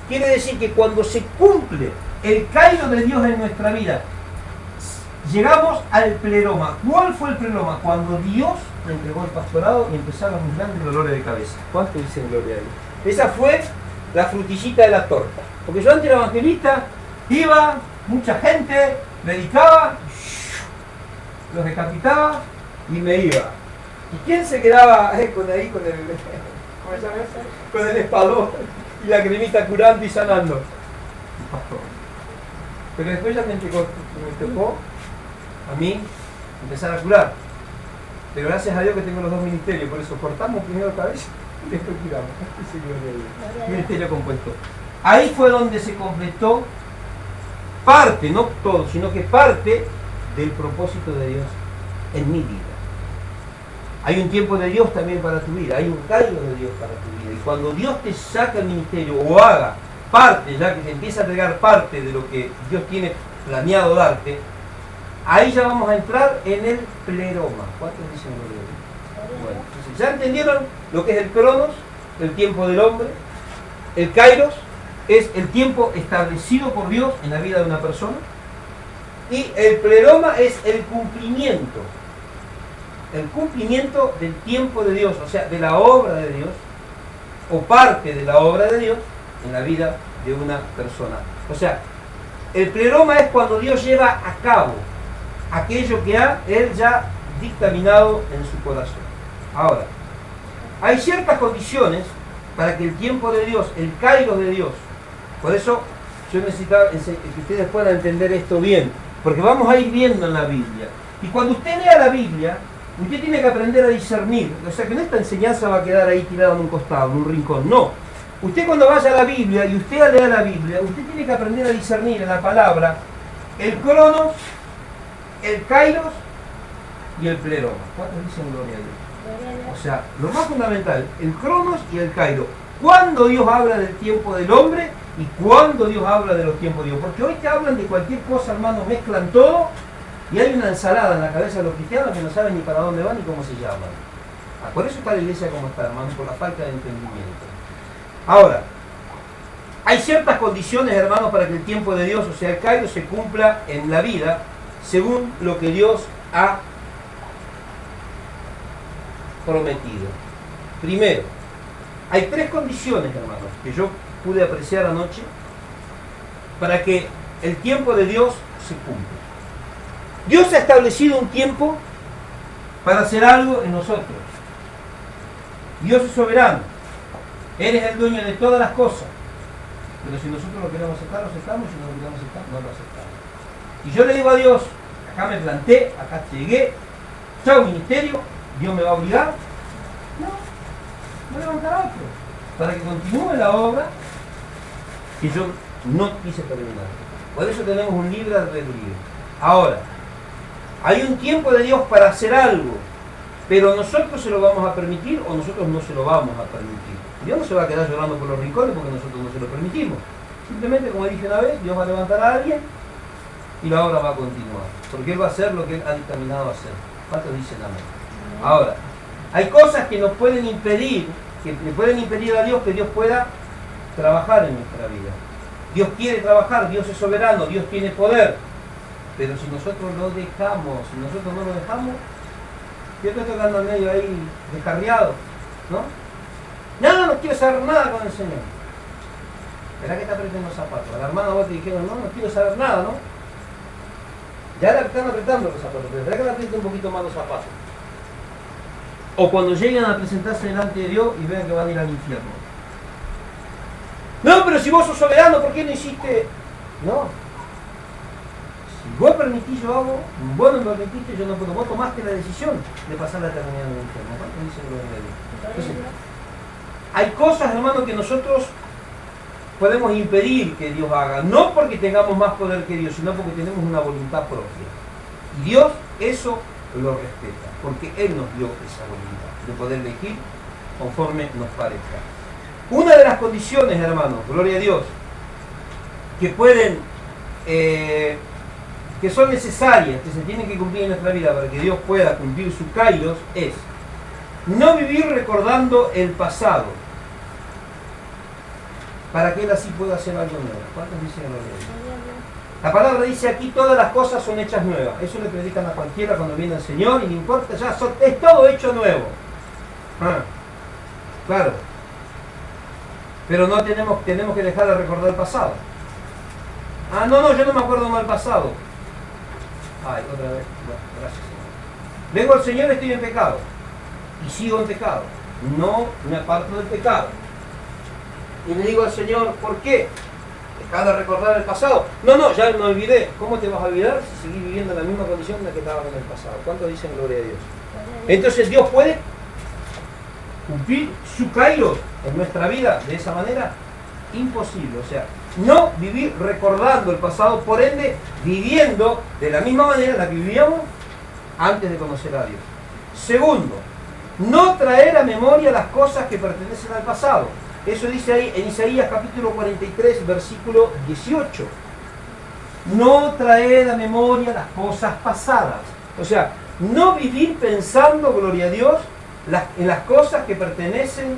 quiere decir que cuando se cumple el Kairos de Dios en nuestra vida, llegamos al pleroma. ¿Cuál fue el pleroma? Cuando Dios me entregó el pastorado y empezaron mis grandes dolores de cabeza. ¿Cuánto dicen gloria a Dios? Esa fue la frutillita de la torta. Porque yo antes era evangelista, iba, mucha gente, predicaba, los decapitaba y me iba. ¿Y quién se quedaba con el espadón y la cremita curando y sanando? El pastor. Pero después ya me tocó a mí empezar a curar. Pero gracias a Dios que tengo los dos ministerios, por eso cortamos primero cabeza y después curamos. Ministerio compuesto. Ahí fue donde se completó parte, no todo, sino que parte del propósito de Dios en mi vida. Hay un tiempo de Dios también para tu vida, hay un Kairos de Dios para tu vida. Y cuando Dios te saca el ministerio o haga parte, ya que te empieza a entregar parte de lo que Dios tiene planeado darte, ahí ya vamos a entrar en el pleroma. ¿Cuántos dicen gloria? Bueno, entonces ya entendieron lo que es el Cronos, el tiempo del hombre. El Kairos es el tiempo establecido por Dios en la vida de una persona. Y el pleroma es el cumplimiento del tiempo de Dios, o sea, de la obra de Dios, o parte de la obra de Dios en la vida de una persona. O sea, el pleroma es cuando Dios lleva a cabo aquello que ha Él ya dictaminado en su corazón. Ahora, hay ciertas condiciones para que el tiempo de Dios, el Kairos de Dios, por eso yo necesitaba que ustedes puedan entender esto bien, porque vamos a ir viendo en la Biblia. Y cuando usted lea la Biblia, usted tiene que aprender a discernir. O sea, que no esta enseñanza va a quedar ahí tirada en un costado, en un rincón. No. Usted cuando vaya a la Biblia y usted lea la Biblia, usted tiene que aprender a discernir en la palabra el Cronos el kairos y el pleroma. ¿Cuántos dicen gloria a Dios? O sea, lo más fundamental, el cronos y el kairos. ¿Cuándo Dios habla del tiempo del hombre y cuándo Dios habla de los tiempos de Dios? Porque hoy te hablan de cualquier cosa, hermano, mezclan todo y hay una ensalada en la cabeza de los cristianos que no saben ni para dónde van ni cómo se llaman. Por eso está la iglesia como está, hermano, por la falta de entendimiento. Ahora, hay ciertas condiciones, hermanos, para que el tiempo de Dios, o sea, el kairos, se cumpla en la vida según lo que Dios ha prometido. Primero, hay 3 condiciones, hermanos, que yo pude apreciar anoche para que el tiempo de Dios se cumpla. Dios ha establecido un tiempo para hacer algo en nosotros. Dios es soberano. Él es el dueño de todas las cosas. Pero si nosotros lo queremos aceptar, lo aceptamos. Si no lo queremos aceptar, no lo aceptamos. Y yo le digo a Dios, acá me planté, acá llegué, chao ministerio, Dios me va a obligar. No, voy a levantar a otro, para que continúe la obra que yo no quise terminar. Por eso tenemos un libre albedrío. Ahora, hay un tiempo de Dios para hacer algo, pero nosotros se lo vamos a permitir o nosotros no se lo vamos a permitir. Dios no se va a quedar llorando por los rincones porque nosotros no se lo permitimos. Simplemente, como dije una vez, Dios va a levantar a alguien y la obra va a continuar, porque Él va a hacer lo que Él ha dictaminado hacer. ¿Cuántos dicen amén? Ahora, hay cosas que nos pueden impedir, que le pueden impedir a Dios que Dios pueda trabajar en nuestra vida. Dios quiere trabajar, Dios es soberano, Dios tiene poder. Pero si nosotros lo dejamos, si nosotros no lo dejamos, yo estoy tocando al medio ahí descarriado, ¿no? No quiero saber nada con el Señor. ¿Verdad que te aprieten los zapatos? A la hermana vos te dijeron, no quiero saber nada, ¿no? Ya le están apretando los zapatos, pero ¿verdad que le aprieten un poquito más los zapatos? O cuando lleguen a presentarse delante de Dios y vean que van a ir al infierno. No, pero si vos sos soberano, ¿por qué no hiciste? No. Si vos permitís, yo hago, vos no me permitiste, yo no puedo. Vos tomaste la decisión de pasar la eternidad en el infierno. ¿Cuánto dicen lo de Dios? Entonces, hay cosas, hermano, que nosotros podemos impedir que Dios haga. No porque tengamos más poder que Dios, sino porque tenemos una voluntad propia. Y Dios eso lo respeta, porque Él nos dio esa voluntad de poder elegir conforme nos parezca. Una de las condiciones, hermanos, gloria a Dios, que pueden, que son necesarias, que se tienen que cumplir en nuestra vida para que Dios pueda cumplir su kairos, es no vivir recordando el pasado, para que Él así pueda hacer algo nuevo. ¿Cuántos dicen gloria a Dios? La palabra dice aquí, todas las cosas son hechas nuevas. Eso le predican a cualquiera cuando viene el Señor y no importa, ya es todo hecho nuevo. Claro. Pero no tenemos que dejar de recordar el pasado. No, yo no me acuerdo mal del pasado. Ay, otra vez. Bueno, gracias, Señor. Vengo al Señor, estoy en pecado. Y sigo en pecado. No me aparto del pecado. Y le digo al Señor, ¿por qué? ¿Dejar de recordar el pasado? No, ya me olvidé. ¿Cómo te vas a olvidar si seguís viviendo en la misma condición en la que estabas en el pasado? ¿Cuántos dicen gloria a Dios? Entonces Dios puede cumplir su kairos en nuestra vida de esa manera. Imposible. O sea, no vivir recordando el pasado, por ende, viviendo de la misma manera en la que vivíamos antes de conocer a Dios. Segundo, no traer a memoria las cosas que pertenecen al pasado. Eso dice ahí en Isaías capítulo 43, versículo 18. No traer a memoria las cosas pasadas. O sea, no vivir pensando, gloria a Dios, en las cosas que pertenecen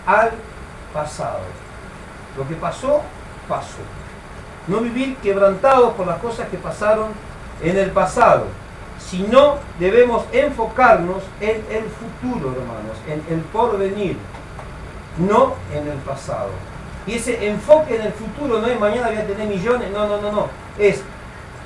al pasado. Lo que pasó, pasó. No vivir quebrantados por las cosas que pasaron en el pasado, sino debemos enfocarnos en el futuro, hermanos, en el porvenir, no en el pasado. Y ese enfoque en el futuro no es mañana voy a tener millones, no. Es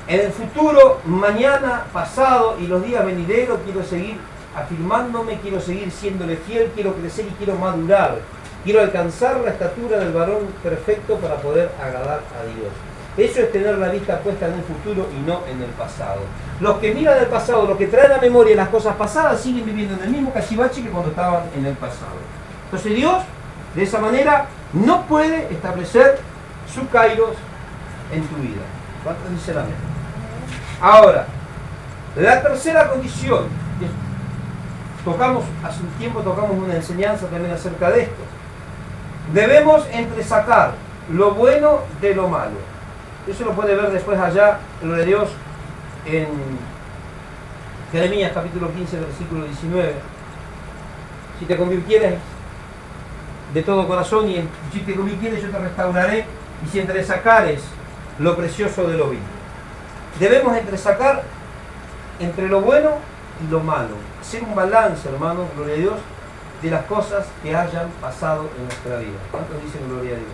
en el futuro, mañana, pasado y los días venideros quiero seguir afirmándome, quiero seguir siéndole fiel, quiero crecer y quiero madurar. Quiero alcanzar la estatura del varón perfecto para poder agradar a Dios. Eso es tener la vista puesta en el futuro y no en el pasado. Los que miran el pasado, los que traen a memoria las cosas pasadas, siguen viviendo en el mismo cachivache que cuando estaban en el pasado. Entonces Dios, de esa manera, no puede establecer su kairos en tu vida. ¿Cuántos dicen amén? Ahora, La tercera condición, hace un tiempo tocamos una enseñanza también acerca de esto. Debemos entresacar lo bueno de lo malo. Eso lo puede ver después allá, gloria a Dios, en Jeremías capítulo 15, versículo 19. Si te convirtieres de todo corazón y si te convirtieres yo te restauraré y si entresacares lo precioso de lo vil. Debemos entresacar entre lo bueno y lo malo. Hacer un balance, hermanos, gloria a Dios, de las cosas que hayan pasado en nuestra vida. ¿Cuántos dicen gloria a Dios?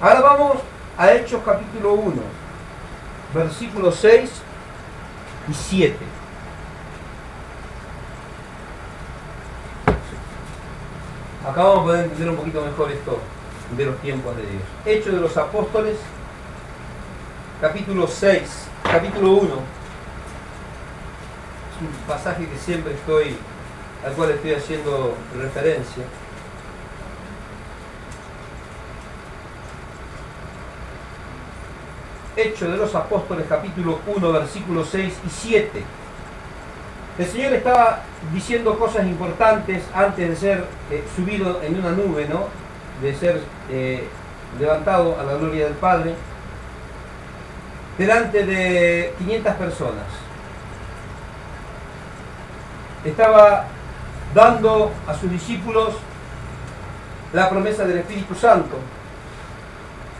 Ahora vamos a Hechos capítulo 1, versículos 6 y 7. Acá vamos a poder entender un poquito mejor esto de los tiempos de Dios. Hechos de los Apóstoles, capítulo 6, capítulo 1. Es un pasaje que siempre al cual estoy haciendo referencia. Hechos de los Apóstoles, capítulo 1, versículos 6 y 7. El Señor estaba diciendo cosas importantes antes de ser subido en una nube, ¿no? De ser levantado a la gloria del Padre, delante de 500 personas. Estaba dando a sus discípulos la promesa del Espíritu Santo.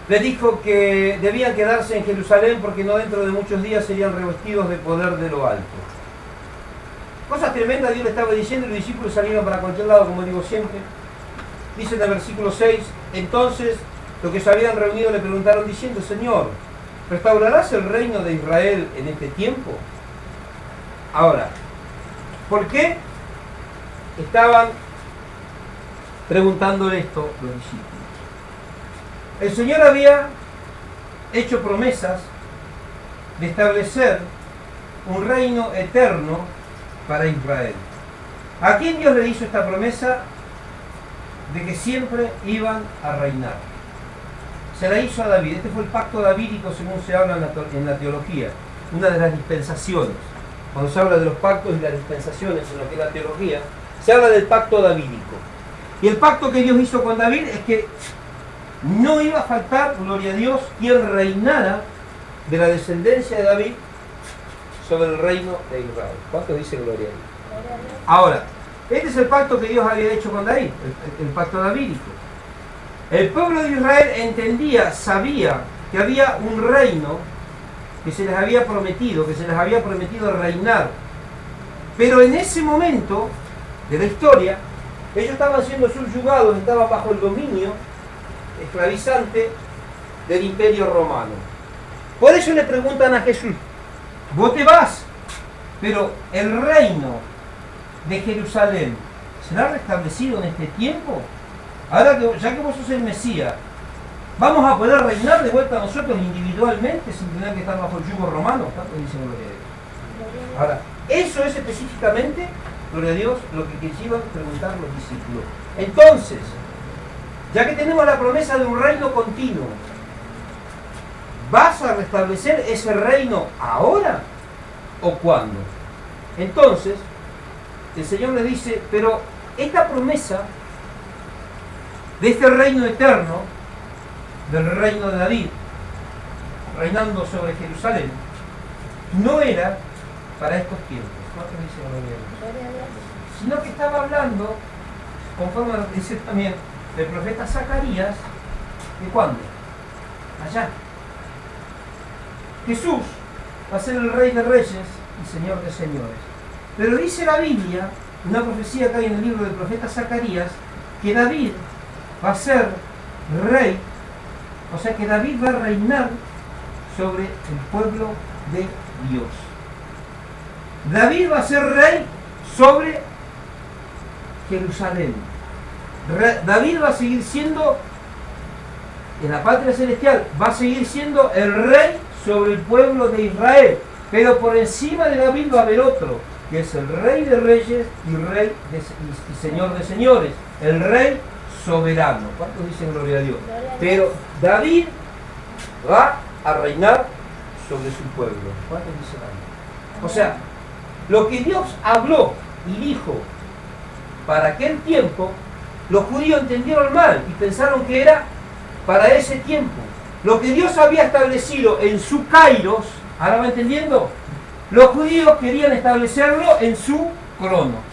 Les dijo que debían quedarse en Jerusalén porque no dentro de muchos días serían revestidos de poder de lo alto. Cosas tremendas Dios le estaba diciendo y los discípulos salieron para cualquier lado, como digo siempre. Dice en el versículo 6, entonces los que se habían reunido le preguntaron diciendo, Señor, ¿restaurarás el reino de Israel en este tiempo? Ahora, ¿por qué estaban preguntándole esto los discípulos? El Señor había hecho promesas de establecer un reino eterno para Israel. ¿A quién Dios le hizo esta promesa? De que siempre iban a reinar. Se la hizo a David. Este fue el pacto davídico según se habla en la teología. Una de las dispensaciones. Cuando se habla de los pactos y las dispensaciones en lo que es la teología, se habla del pacto davídico. Y el pacto que Dios hizo con David es que no iba a faltar, gloria a Dios, quien reinara de la descendencia de David sobre el reino de Israel. ¿Cuántos dicen gloria a Dios? Ahora, este es el pacto que Dios había hecho con David, el pacto davídico. El pueblo de Israel entendía, sabía que había un reino que se les había prometido reinar. Pero en ese momento de la historia, ellos estaban siendo subyugados, estaban bajo el dominio esclavizante del Imperio Romano. Por eso le preguntan a Jesús, vos te vas, pero el reino de Jerusalén será restablecido en este tiempo. Ahora que ya que vos sos el Mesías, ¿vamos a poder reinar de vuelta nosotros individualmente sin tener que estar bajo el yugo romano? ¿Cuánto dicen gloria a Dios? Ahora, eso es específicamente, gloria a Dios, lo que quisieron preguntar los discípulos. Entonces, ya que tenemos la promesa de un reino continuo, ¿vas a restablecer ese reino ahora o cuándo? Entonces, el Señor les dice, pero esta promesa de este reino eterno, del reino de David, reinando sobre Jerusalén, no era para estos tiempos. ¿Cuántos dicen gloria a Dios? Sino que estaba hablando, conforme a lo que dice también el profeta Zacarías, ¿de cuándo? Allá. Jesús va a ser el Rey de Reyes y Señor de Señores. Pero dice la Biblia, una profecía que hay en el libro del profeta Zacarías, que David va a ser rey, o sea que David va a reinar sobre el pueblo de Dios. David va a ser rey sobre Jerusalén. David va a seguir siendo, en la patria celestial, va a seguir siendo el rey sobre el pueblo de Israel. Pero por encima de David va a haber otro, que es el Rey de Reyes y Señor de Señores, el Rey soberano. ¿Cuántos dicen gloria a Dios? Pero David va a reinar sobre su pueblo. ¿Cuántos dicen amén? O sea, lo que Dios habló y dijo para aquel tiempo, los judíos entendieron mal y pensaron que era para ese tiempo. Lo que Dios había establecido en su kairos, ¿ahora va entendiendo? Los judíos querían establecerlo en su cronos.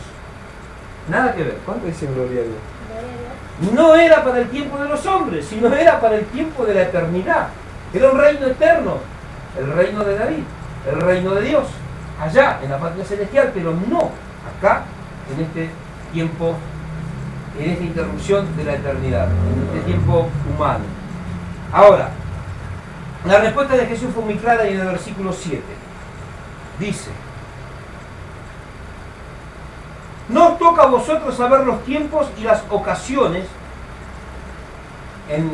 Nada que ver. ¿Cuánto dice gloria a Dios? No era para el tiempo de los hombres, sino era para el tiempo de la eternidad. Era un reino eterno, el reino de David, el reino de Dios, allá en la patria celestial, pero no acá, en este tiempo, en esta interrupción de la eternidad, en este tiempo humano. Ahora, la respuesta de Jesús fue muy clara y en el versículo 7 dice: no os toca a vosotros saber los tiempos y las ocasiones. En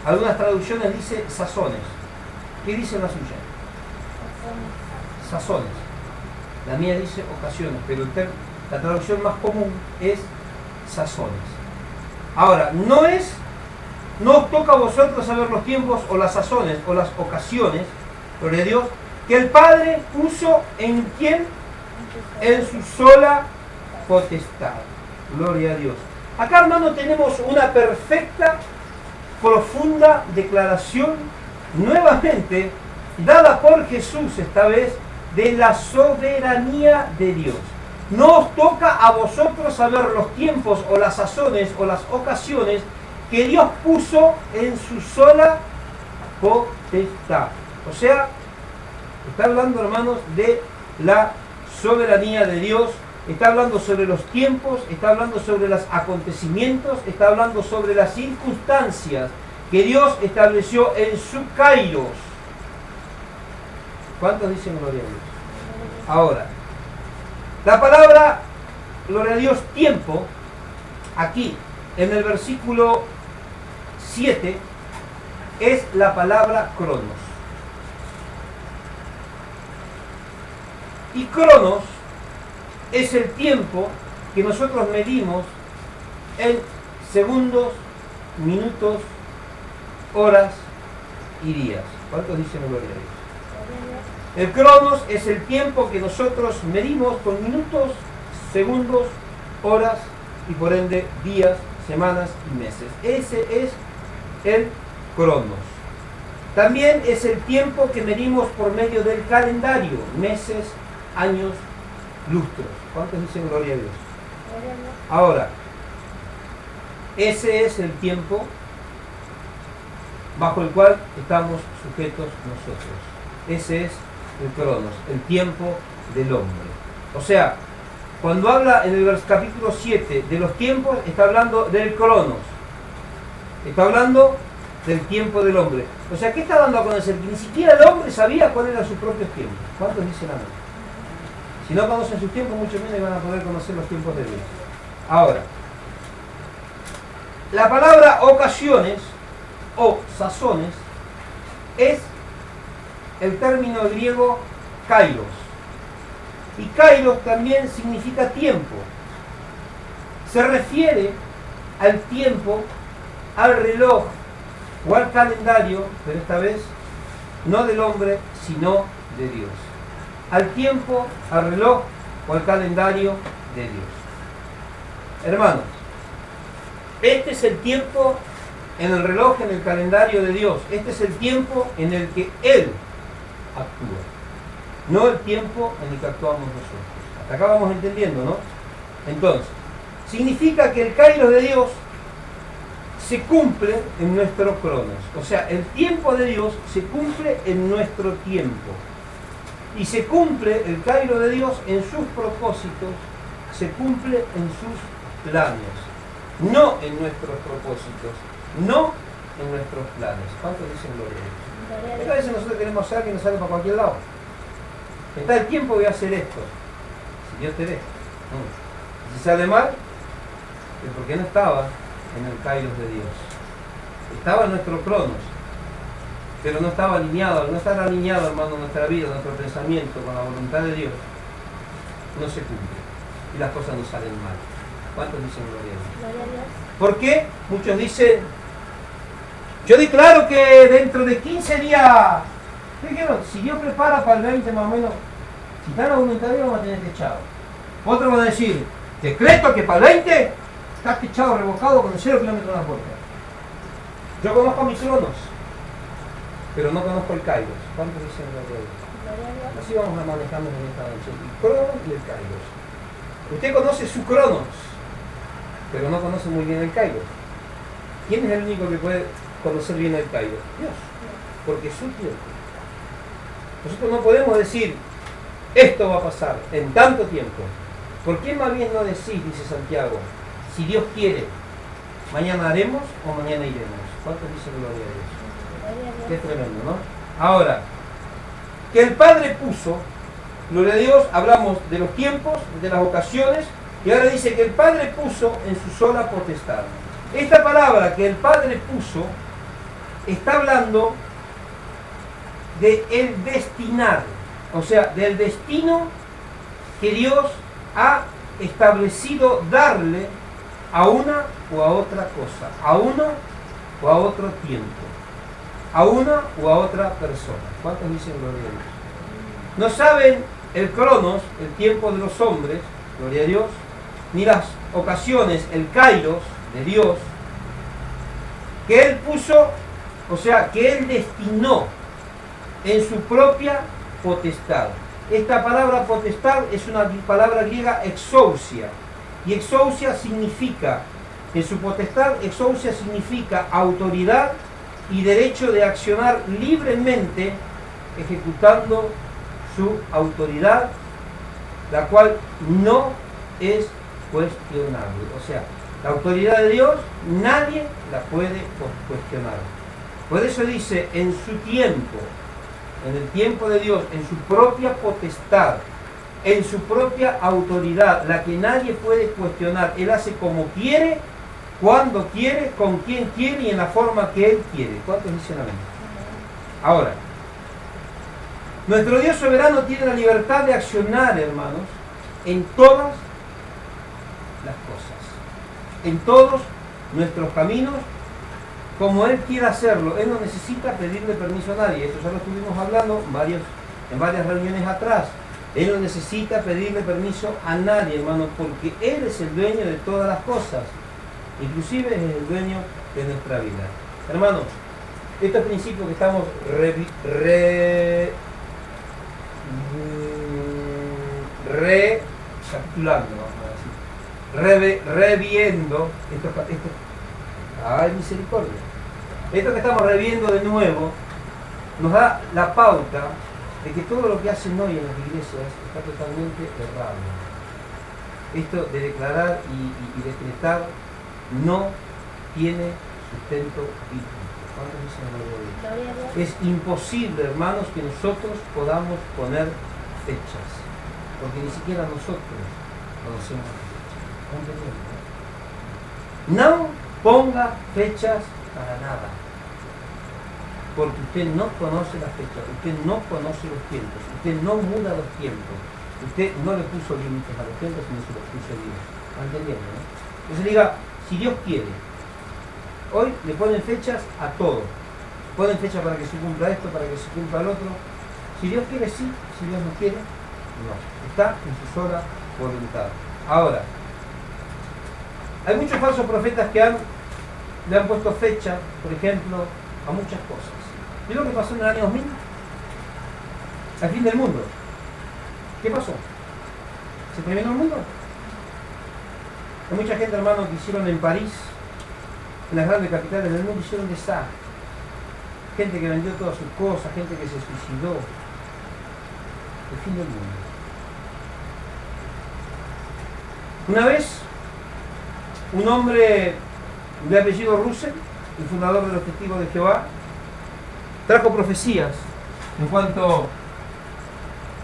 algunas traducciones dice sazones. ¿Qué dice la suya? Sazones. La mía dice ocasiones, pero la traducción más común es sazones. Ahora, no os toca a vosotros saber los tiempos o las sazones o las ocasiones, gloria a Dios, que el Padre puso en quién, en su sola potestad. Gloria a Dios. Acá, hermano, tenemos una perfecta, profunda declaración, nuevamente, dada por Jesús esta vez, de la soberanía de Dios. No os toca a vosotros saber los tiempos o las sazones o las ocasiones que Dios puso en su sola potestad. O sea, está hablando, hermanos, de la soberanía de Dios, está hablando sobre los tiempos, está hablando sobre los acontecimientos, está hablando sobre las circunstancias que Dios estableció en su kairos. ¿Cuántos dicen gloria a Dios? Ahora, la palabra, gloria a Dios, tiempo, aquí, en el versículo 7, es la palabra cronos. Y cronos es el tiempo que nosotros medimos en segundos, minutos, horas y días. ¿Cuántos dicen gloria a Dios? El cronos es el tiempo que nosotros medimos con minutos, segundos, horas y por ende días, semanas y meses. Ese es el cronos. También es el tiempo que medimos por medio del calendario, meses, años, lustros. ¿Cuántos dicen gloria a Dios? Ahora, ese es el tiempo bajo el cual estamos sujetos nosotros. Ese es el cronos, el tiempo del hombre. O sea, cuando habla en el capítulo 7 de los tiempos, está hablando del cronos. Está hablando del tiempo del hombre. O sea, ¿qué está dando a conocer? Que ni siquiera el hombre sabía cuál era sus propios tiempos. ¿Cuántos dicen amén? Si no conocen sus tiempos, mucho menos van a poder conocer los tiempos de Dios. Ahora, la palabra ocasiones o sazones es el término griego kairos. Y kairos también significa tiempo. Se refiere al tiempo, al reloj o al calendario, pero esta vez no del hombre, sino de Dios. Al tiempo, al reloj o al calendario de Dios. Hermanos, este es el tiempo en el reloj, en el calendario de Dios. Este es el tiempo en el que Él actúa, no el tiempo en el que actuamos nosotros. Hasta acá vamos entendiendo, ¿no? Entonces, significa que el kairos de Dios se cumple en nuestro cronos. O sea, el tiempo de Dios se cumple en nuestro tiempo. Y se cumple el kairos de Dios en sus propósitos, se cumple en sus planes, no en nuestros propósitos, no en nuestros planes. ¿Cuántos dicen gloria a Dios? A veces nosotros queremos hacer que nos sale para cualquier lado. Está el tiempo, voy a hacer esto. Si Dios te ve. Si sale mal, es porque no estaba en el kairos de Dios. Estaba en nuestro cronos, pero no estaba alineado. Al no estar alineado, hermano, nuestra vida, nuestro pensamiento con la voluntad de Dios, no se cumple. Y las cosas no salen mal. ¿Cuántos dicen gloria a Dios? Gloria a Dios. ¿Por qué? Muchos dicen, yo declaro que dentro de 15 días, dijeron, si Dios prepara para el 20 más o menos, Si están aumentando, vamos a tener techado. Otros van a decir, decreto que para el 20 está techado, revocado con 0 kilómetros en la puerta. Yo conozco mis cronos, pero no conozco el Kairos. ¿Cuántos dicen gloria a Dios? Así vamos a manejarnos en esta noche. El cronos y el Kairos. Usted conoce su cronos, pero no conoce muy bien el Kairos. ¿Quién es el único que puede conocer bien el Kairos? Dios. Porque es su tiempo. Nosotros no podemos decir, esto va a pasar en tanto tiempo. ¿Por qué más bien no decís, dice Santiago, si Dios quiere, mañana haremos o mañana iremos? ¿Cuántos dicen gloria a Dios? Qué tremendo, ¿no? Ahora, que el Padre puso, gloria a Dios, hablamos de los tiempos, de las ocasiones, y ahora dice que el Padre puso en su sola potestad. Esta palabra que el Padre puso está hablando de el destinar, o sea, del destino que Dios ha establecido darle a una o a otra cosa, a uno o a otro tiempo, a una o a otra persona. ¿Cuántos dicen gloria a Dios? No saben el cronos, el tiempo de los hombres, gloria a Dios, ni las ocasiones, el kairos de Dios, que Él puso, o sea, que Él destinó en su propia potestad. Esta palabra potestad es una palabra griega exousia, y exousia significa, en su potestad, exousia significa autoridad y derecho de accionar libremente, ejecutando su autoridad, la cual no es cuestionable. O sea, la autoridad de Dios nadie la puede cuestionar. Por eso dice, en su tiempo, en el tiempo de Dios, en su propia potestad, en su propia autoridad, la que nadie puede cuestionar. Él hace como quiere, cuando quiere, con quien quiere y en la forma que Él quiere. ¿Cuántos dicen amén? Ahora, nuestro Dios soberano tiene la libertad de accionar, hermanos, en todas las cosas, en todos nuestros caminos, como Él quiera hacerlo. Él no necesita pedirle permiso a nadie. Esto ya lo estuvimos hablando en varias reuniones atrás. Él no necesita pedirle permiso a nadie, hermano, porque Él es el dueño de todas las cosas. Inclusive es el dueño de nuestra vida. Hermanos, estos principios que estamos recapitulando, vamos a decir, reviendo, ay, misericordia. Esto que estamos reviendo de nuevo nos da la pauta de que todo lo que hacen hoy en las iglesias está totalmente errado. Esto de declarar y decretar no tiene sustento bíblico. ¿Cuántos dicen gloria a Dios? Es imposible, hermanos, que nosotros podamos poner fechas, porque ni siquiera nosotros conocemos las fechas. No ponga fechas para nada, porque usted no conoce las fechas, usted no conoce los tiempos, usted no muda los tiempos, usted no le puso límites a los tiempos, sino se los puso Dios. ¿Me entendiendo, no? Entonces diga, si Dios quiere, hoy le ponen fechas a todo. Ponen fechas para que se cumpla esto, para que se cumpla el otro. Si Dios quiere, sí. Si Dios no quiere, no. Está en su sola voluntad. Ahora, hay muchos falsos profetas que le han puesto fecha, por ejemplo, a muchas cosas. ¿Vio lo que pasó en el año 2000? Al fin del mundo. ¿Qué pasó? ¿Se terminó el mundo? Hay mucha gente, hermano, que hicieron en París, en las grandes capitales del mundo, hicieron desastre. Gente que vendió todas sus cosas, gente que se suicidó. El fin del mundo. Una vez, un hombre de apellido Russell, el fundador de los Testigos de Jehová, trajo profecías en cuanto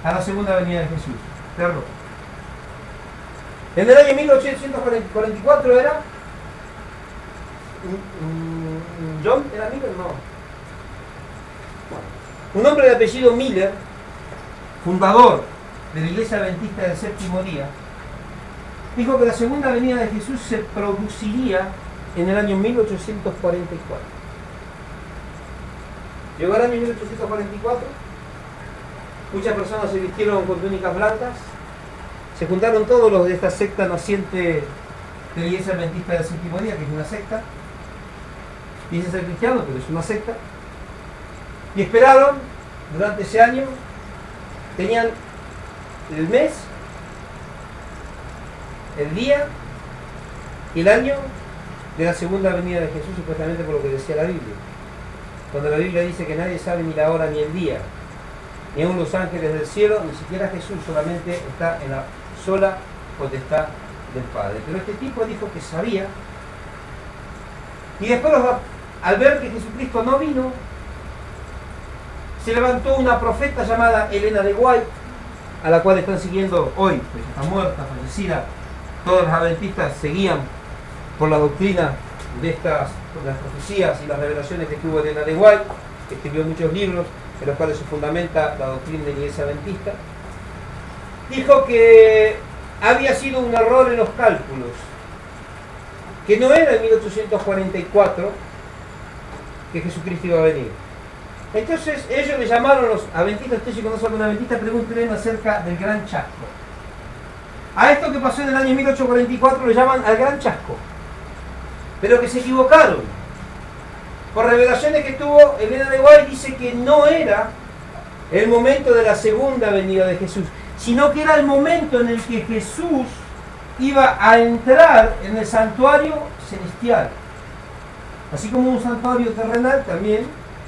a la segunda venida de Jesús. Terror. En el año 1844 era John, ¿era Miller? No. Un hombre de apellido Miller, fundador de la Iglesia Adventista del Séptimo Día, dijo que la segunda venida de Jesús se produciría en el año 1844. Llegó el año 1844 Muchas personas se vistieron con túnicas blancas. Se juntaron todos los de esta secta naciente de la Iglesia Adventista del Séptimo Día, que es una secta. Dicen ser cristianos, pero es una secta. Y esperaron durante ese año. Tenían el mes, el día y el año de la segunda venida de Jesús, supuestamente por lo que decía la Biblia. Cuando la Biblia dice que nadie sabe ni la hora ni el día, ni aun los ángeles del cielo, ni siquiera Jesús, solamente está en la sola potestad del Padre. Pero este tipo dijo que sabía, y después al ver que Jesucristo no vino, se levantó una profeta llamada Elena de White, a la cual están siguiendo hoy, pues está muerta, fallecida. Todos los adventistas seguían por la doctrina de las profecías y las revelaciones que tuvo Elena de White, que escribió muchos libros en los cuales se fundamenta la doctrina de la Iglesia Adventista. Dijo que había sido un error en los cálculos, que no era en 1844 que Jesucristo iba a venir. Entonces ellos le llamaron a los adventistas. Usted si conoce a algún adventista, pregúntenle acerca del Gran Chasco. A esto que pasó en el año 1844 le llaman al Gran Chasco, pero que se equivocaron. Por revelaciones que tuvo Elena de White, dice que no era el momento de la segunda venida de Jesús, sino que era el momento en el que Jesús iba a entrar en el santuario celestial. Así como un santuario terrenal, también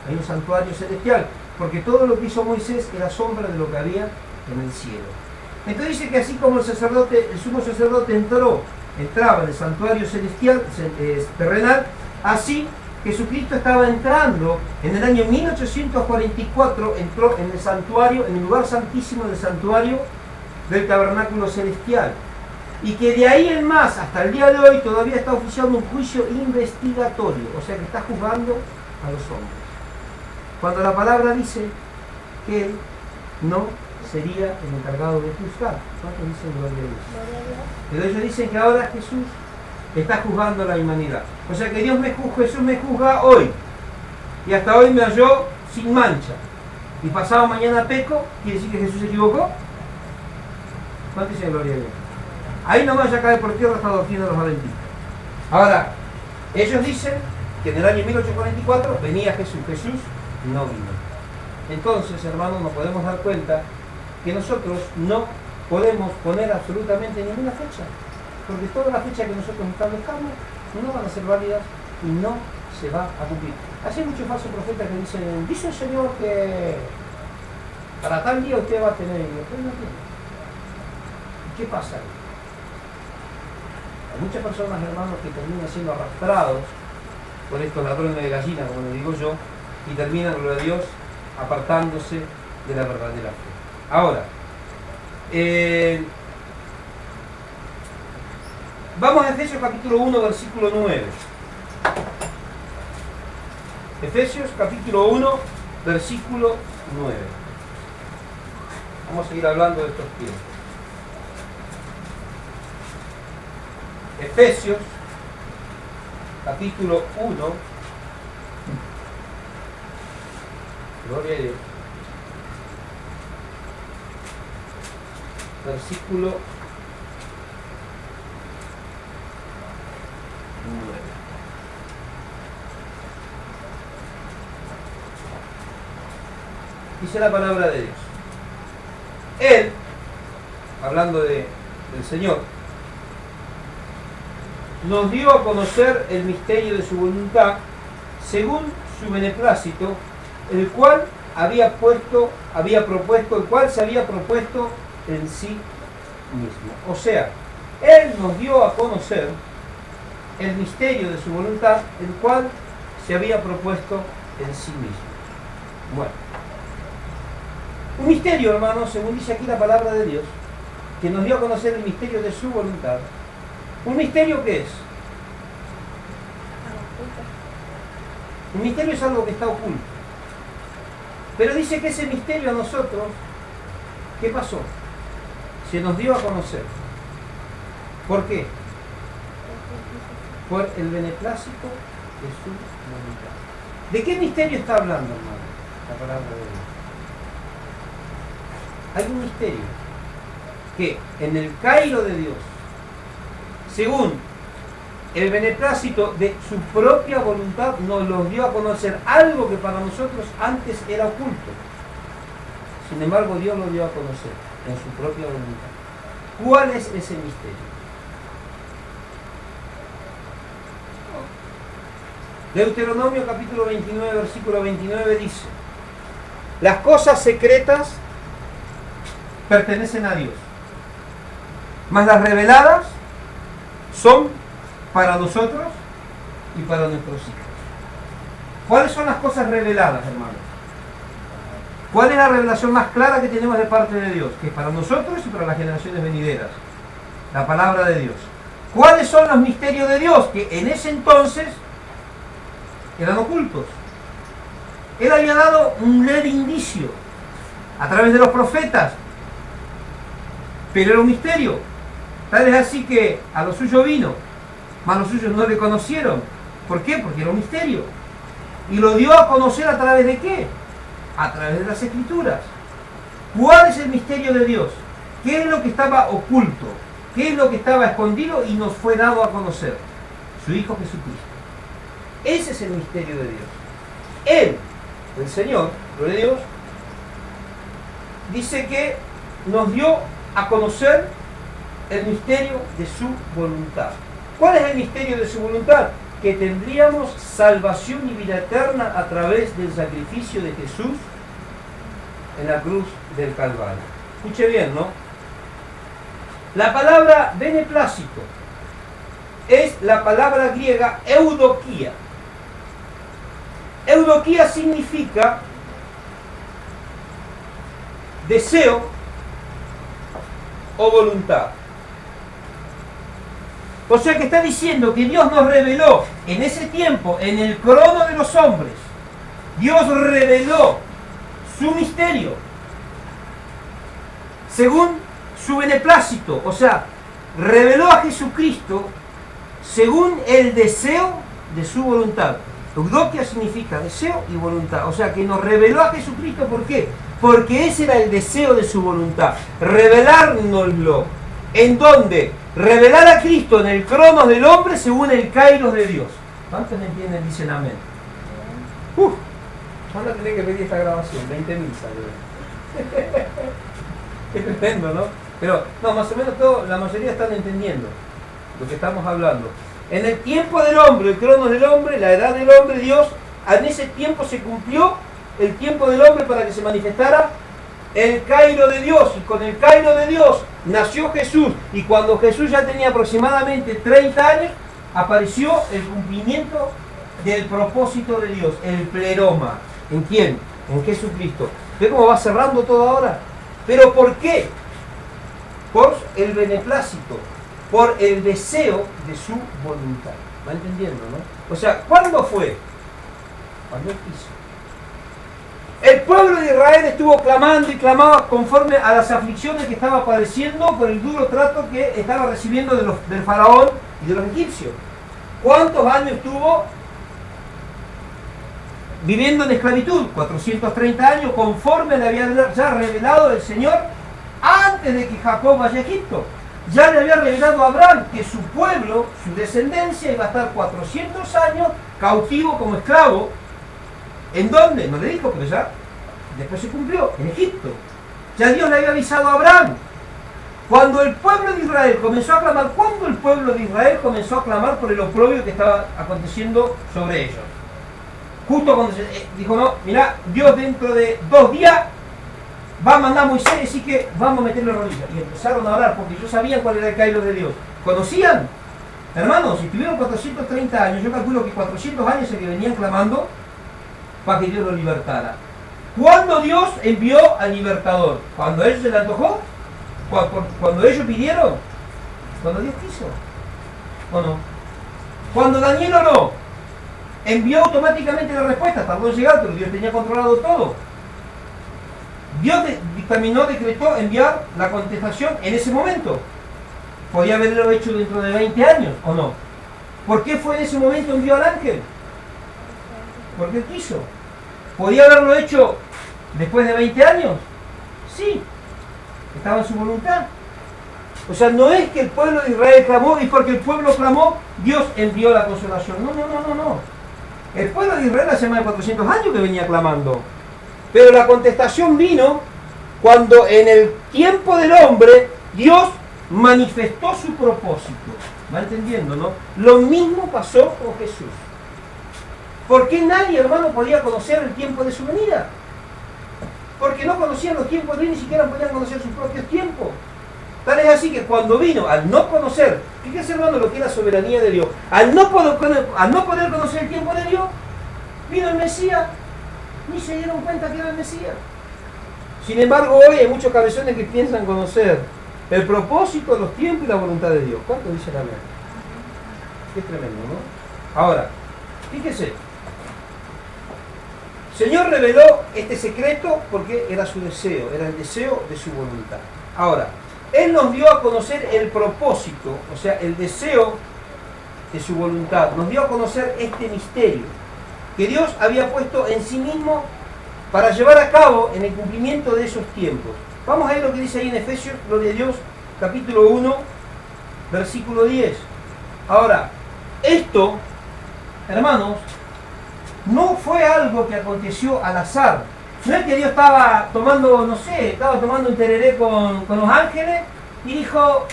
hay un santuario celestial, porque todo lo que hizo Moisés era sombra de lo que había en el cielo. Entonces dice que así como el sumo sacerdote entraba en el santuario celestial, terrenal, así Jesucristo estaba entrando en el año 1844, entró en el santuario, en el lugar santísimo del santuario del tabernáculo celestial. Y que de ahí en más, hasta el día de hoy, todavía está oficiando un juicio investigatorio, o sea que está juzgando a los hombres. Cuando la palabra dice que él no sería el encargado de juzgar. ¿Cuántos dicen gloria a Dios? Pero ellos dicen que ahora Jesús está juzgando a la humanidad. O sea que Jesús me juzga hoy. Y hasta hoy me halló sin mancha. Y pasado mañana peco, ¿quiere decir que Jesús se equivocó? ¿Cuántos dicen gloria a Dios? Ahí nomás ya cae por tierra esta doctrina de los adventistas. Ahora, ellos dicen que en el año 1844 venía Jesús. Jesús no vino. Entonces, hermanos, nos podemos dar cuenta que nosotros no podemos poner absolutamente ninguna fecha, porque todas las fechas que nosotros establezcamos no van a ser válidas y no se va a cumplir. Hay muchos falsos profetas que dicen, dice el Señor que para tal día usted va a tener, y después no tiene. ¿Y qué pasa ahí? Hay muchas personas, hermanos, que terminan siendo arrastrados por estos ladrones de gallina, como le digo yo, y terminan, gloria a Dios, apartándose de la verdadera fe. Ahora, vamos a Efesios capítulo 1, versículo 9. Efesios capítulo 1, versículo 9. Vamos a seguir hablando de estos tiempos. Efesios capítulo 1. Gloria a Dios. Versículo 9. Dice la palabra de Dios. Él, hablando del Señor, nos dio a conocer el misterio de su voluntad, según su beneplácito, el cual se había propuesto en sí mismo. O sea, Él nos dio a conocer el misterio de su voluntad, el cual se había propuesto en sí mismo. Bueno, un misterio, hermanos, según dice aquí la palabra de Dios, que nos dio a conocer el misterio de su voluntad. ¿Un misterio qué es? Un misterio es algo que está oculto. Pero dice que ese misterio a nosotros, ¿qué pasó? Se nos dio a conocer. ¿Por qué? Por el beneplácito de su voluntad. ¿De qué misterio está hablando, hermano? La palabra de Dios. hay un misterio que en el Cairo de Dios, según el beneplácito de su propia voluntad, nos lo dio a conocer, algo que para nosotros antes era oculto. Sin embargo, Dios lo dio a conocer en su propia voluntad. ¿Cuál es ese misterio? Deuteronomio capítulo 29, versículo 29 dice: las cosas secretas pertenecen a Dios, mas las reveladas son para nosotros y para nuestros hijos. ¿Cuáles son las cosas reveladas, hermanos? ¿Cuál es la revelación más clara que tenemos de parte de Dios? Que es para nosotros y para las generaciones venideras. La palabra de Dios. ¿Cuáles son los misterios de Dios? Que en ese entonces eran ocultos. Él había dado un leve indicio a través de los profetas, pero era un misterio. Tal es así que a lo suyo vino, mas los suyos no le conocieron. ¿Por qué? Porque era un misterio. Y lo dio a conocer a través de qué? A través de las Escrituras. ¿Cuál es el misterio de Dios? ¿Qué es lo que estaba oculto? ¿Qué es lo que estaba escondido y nos fue dado a conocer? Su Hijo Jesucristo. Ese es el misterio de Dios. Él, el Señor, gloria a Dios, dice que nos dio a conocer el misterio de su voluntad. ¿Cuál es el misterio de su voluntad? Que tendríamos salvación y vida eterna a través del sacrificio de Jesús en la cruz del Calvario. Escuche bien, ¿no? La palabra beneplácito es la palabra griega eudokia. Eudokia significa deseo o voluntad. O sea que está diciendo que Dios nos reveló en ese tiempo, en el crono de los hombres, Dios reveló su misterio según su beneplácito. O sea, reveló a Jesucristo según el deseo de su voluntad. Eudokia significa deseo y voluntad. O sea que nos reveló a Jesucristo. ¿Por qué? Porque ese era el deseo de su voluntad. Revelárnoslo. ¿En dónde? Revelar a Cristo en el cronos del hombre según el kairos de Dios. ¿Cuántos me entienden? Dicen amén. Van a tener que pedir esta grabación. 20.000 salió. Qué tremendo, ¿no? Pero, no, más o menos todo, la mayoría están entendiendo lo que estamos hablando. En el tiempo del hombre, el cronos del hombre, la edad del hombre, Dios, en ese tiempo se cumplió el tiempo del hombre para que se manifestara el Cairo de Dios. Y con el Cairo de Dios nació Jesús. Y cuando Jesús ya tenía aproximadamente 30 años, apareció el cumplimiento del propósito de Dios, el pleroma. ¿En quién? En Jesucristo. ¿Ve cómo va cerrando todo ahora? ¿Pero por qué? Por el beneplácito, por el deseo de su voluntad. ¿Va entendiendo, no? O sea, ¿cuándo fue? Cuando Él quiso. El pueblo de Israel estuvo clamando y clamaba conforme a las aflicciones que estaba padeciendo por el duro trato que estaba recibiendo del faraón y de los egipcios. ¿Cuántos años estuvo viviendo en esclavitud? 430 años, conforme le había ya revelado el Señor antes de que Jacob vaya a Egipto. Ya le había revelado a Abraham que su pueblo, su descendencia, iba a estar 400 años cautivo como esclavo. ¿En dónde? No le dijo, pero ya después se cumplió, en Egipto. Ya Dios le había avisado a Abraham. Cuando el pueblo de Israel comenzó a clamar, ¿cuándo el pueblo de Israel comenzó a clamar por el oprobio que estaba aconteciendo sobre ellos? Justo cuando se dijo, no, mirá, Dios dentro de 2 días va a mandar a Moisés y decir que vamos a meterle rodillas. Y empezaron a orar porque ellos sabían cuál era el Cairo de Dios. ¿Conocían? Hermanos, si tuvieron 430 años, yo calculo que 400 años es que venían clamando para que Dios los libertara. ¿Cuándo Dios envió al libertador? ¿Cuando a ellos se le antojó? ¿Cuando ellos pidieron? ¿Cuando Dios quiso? ¿O no? ¿Cuando Daniel oró? Envió automáticamente la respuesta, tardó en llegar, pero Dios tenía controlado todo. Dios dictaminó, decretó enviar la contestación en ese momento. Podía haberlo hecho dentro de 20 años, ¿o no? ¿Por qué fue en ese momento envió al ángel? Porque Él quiso. ¿Podía haberlo hecho después de 20 años? Sí. Estaba en su voluntad. O sea, no es que el pueblo de Israel clamó y porque el pueblo clamó, Dios envió la consolación. No. El pueblo de Israel hace más de 400 años que venía clamando. Pero la contestación vino cuando en el tiempo del hombre Dios manifestó su propósito. ¿Va entendiendo, no? Lo mismo pasó con Jesús. ¿Por qué nadie, hermano, podía conocer el tiempo de su venida? Porque no conocían los tiempos de él, ni siquiera podían conocer sus propios tiempos. Tal es así que cuando vino, al no conocer, fíjense, hermano, lo que es la soberanía de Dios, al no poder conocer el tiempo de Dios, vino el Mesías, ni se dieron cuenta que era el Mesías. Sin embargo, hoy hay muchos cabezones que piensan conocer el propósito, los tiempos y la voluntad de Dios. ¿Cuánto dice la amén? Qué tremendo, ¿no? Ahora, fíjese, el Señor reveló este secreto porque era su deseo, era el deseo de su voluntad. Ahora, Él nos dio a conocer el propósito, o sea, el deseo de su voluntad. Nos dio a conocer este misterio que Dios había puesto en sí mismo para llevar a cabo en el cumplimiento de esos tiempos. Vamos a ver lo que dice ahí en Efesios, gloria a Dios, capítulo 1, versículo 10. Ahora, esto, hermanos, no fue algo que aconteció al azar. No es que Dios estaba tomando, no sé, estaba tomando un tereré con los ángeles y dijo,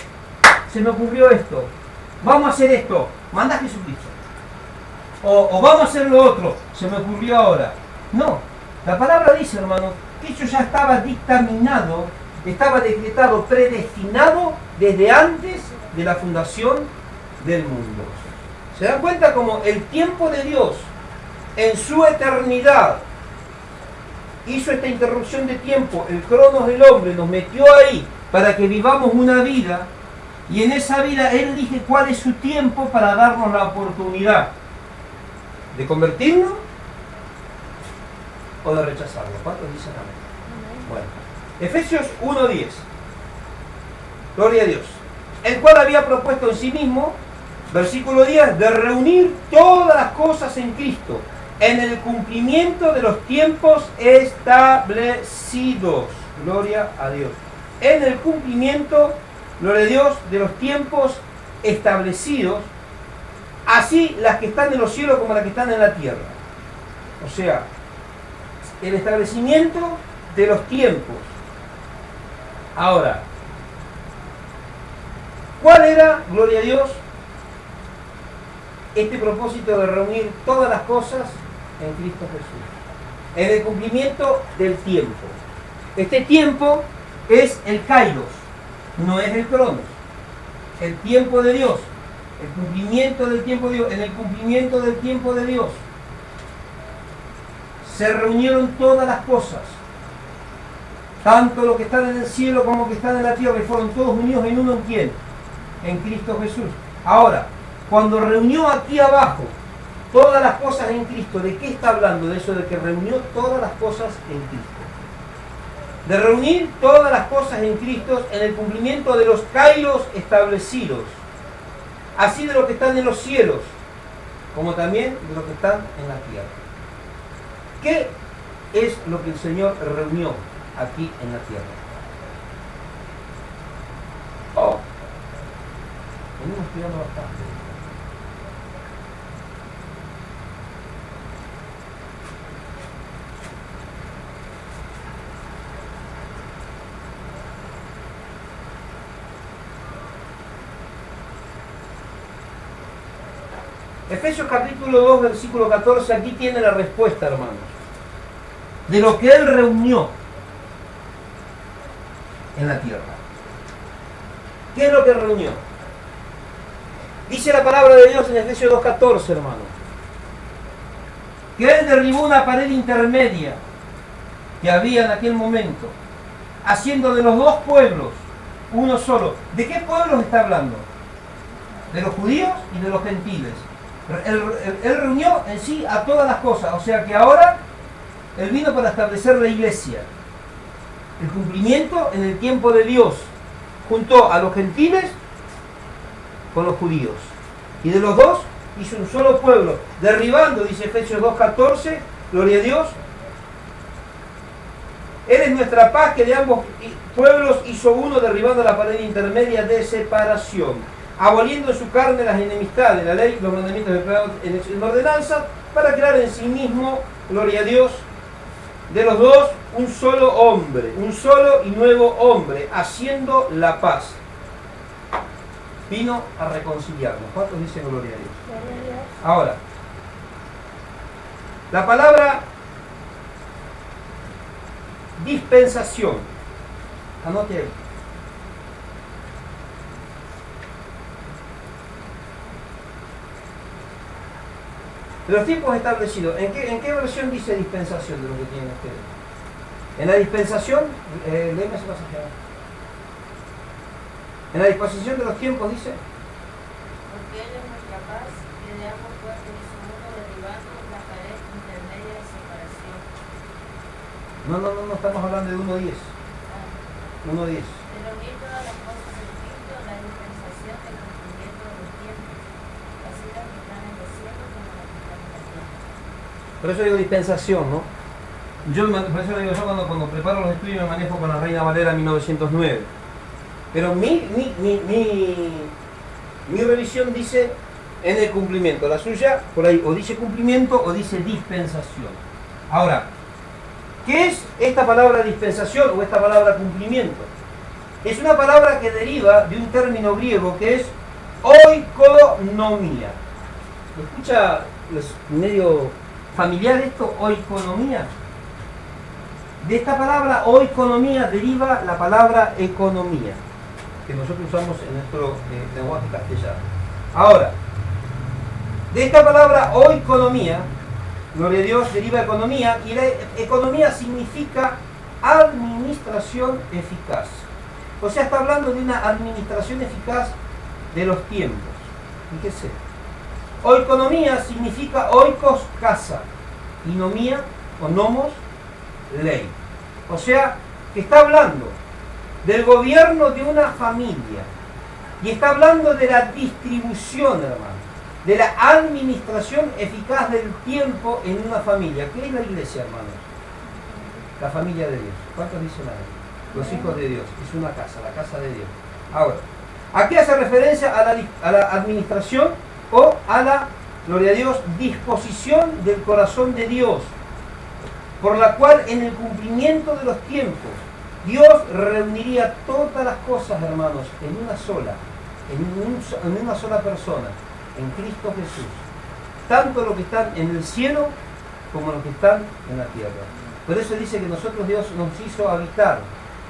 se me ocurrió esto, vamos a hacer esto, manda a Jesucristo. O vamos a hacer lo otro, se me ocurrió ahora. No, la palabra dice, hermano, que eso ya estaba dictaminado, estaba decretado, predestinado desde antes de la fundación del mundo. ¿Se dan cuenta cómo el tiempo de Dios en su eternidad hizo esta interrupción de tiempo, el cronos del hombre nos metió ahí para que vivamos una vida, y en esa vida Él dice cuál es su tiempo para darnos la oportunidad de convertirnos o de rechazarlo? ¿Cuántos dicen amén? Bueno, Efesios 1:10. Gloria a Dios. El cual había propuesto en sí mismo, versículo 10, de reunir todas las cosas en Cristo, en el cumplimiento de los tiempos establecidos. Gloria a Dios. En el cumplimiento, gloria a Dios, de los tiempos establecidos, así las que están en los cielos como las que están en la tierra. O sea, el establecimiento de los tiempos. Ahora, ¿cuál era, gloria a Dios, este propósito de reunir todas las cosas en Cristo Jesús? En el cumplimiento del tiempo. Este tiempo es el kairos, no es el cronos. El tiempo de Dios, el cumplimiento del tiempo de Dios. En el cumplimiento del tiempo de Dios se reunieron todas las cosas, tanto lo que están en el cielo como lo que están en la tierra, y fueron todos unidos en uno. ¿En quién? En Cristo Jesús. Ahora, cuando reunió aquí abajo todas las cosas en Cristo, ¿de qué está hablando? De eso, de que reunió todas las cosas en Cristo. De reunir todas las cosas en Cristo en el cumplimiento de los kairos establecidos, así de los que están en los cielos, como también de los que están en la tierra. ¿Qué es lo que el Señor reunió aquí en la tierra? Venimos estudiando bastante. Efesios capítulo 2, versículo 14, aquí tiene la respuesta, hermanos, de lo que Él reunió en la tierra. ¿Qué es lo que reunió? Dice la palabra de Dios en Efesios 2:14, hermanos, que Él derribó una pared intermedia que había en aquel momento, haciendo de los dos pueblos uno solo. ¿De qué pueblos está hablando? De los judíos y de los gentiles. Él reunió en sí a todas las cosas, o sea que ahora Él vino para establecer la iglesia, el cumplimiento en el tiempo de Dios, juntó a los gentiles con los judíos, y de los dos hizo un solo pueblo, derribando, dice Efesios 2:14, gloria a Dios, Él es nuestra paz que de ambos pueblos hizo uno, derribando la pared intermedia de separación, aboliendo en su carne las enemistades, la ley, los mandamientos declarados en ordenanza, para crear en sí mismo, gloria a Dios, de los dos un solo hombre, un solo y nuevo hombre, haciendo la paz. Vino a reconciliarnos. ¿Cuántos dicen gloria a Dios? Gloria a Dios. Ahora, la palabra dispensación, anote ahí. De los tiempos establecidos, ¿en qué versión dice dispensación de lo que tienen ustedes? En la dispensación, léeme ese pasaje. En la disposición de los tiempos dice. Porque Él es nuestra paz, que de ambos pueblos hizo uno, derribando la pared intermedia de separación. No, estamos hablando de 1.10. 1.10. De reunir todas las cosas en Cristo, la dispensación del cumplimiento de los tiempos, así las que están en el cielo como las que están en la tierra. Por eso digo dispensación, ¿no? Por eso digo yo cuando preparo los estudios me manejo con la Reina Valera 1909. Pero mi revisión dice en el cumplimiento. La suya, por ahí, o dice cumplimiento o dice dispensación. Ahora, ¿qué es esta palabra dispensación o esta palabra cumplimiento? Es una palabra que deriva de un término griego que es oikonomía. ¿Me escucha medio familiar esto, oikonomía? De esta palabra oikonomía deriva la palabra economía, que nosotros usamos en nuestro lenguaje castellano. Ahora, de esta palabra oikonomía, gloria a Dios, deriva economía, y la economía significa administración eficaz. O sea, está hablando de una administración eficaz de los tiempos. Fíjese. Oikonomía significa oikos, casa, y nomía, o nomos, ley. O sea, que está hablando del gobierno de una familia. Y está hablando de la distribución, hermano, de la administración eficaz del tiempo en una familia. ¿Qué es la iglesia, hermanos? La familia de Dios. ¿Cuántos dicen ahí? Los hijos de Dios. Es una casa, la casa de Dios. Ahora, ¿a qué hace referencia? A la administración o a la, gloria a Dios, disposición del corazón de Dios, por la cual en el cumplimiento de los tiempos Dios reuniría todas las cosas, hermanos, en una sola persona, en Cristo Jesús, tanto los que están en el cielo como los que están en la tierra. Por eso dice que nosotros Dios nos hizo habitar,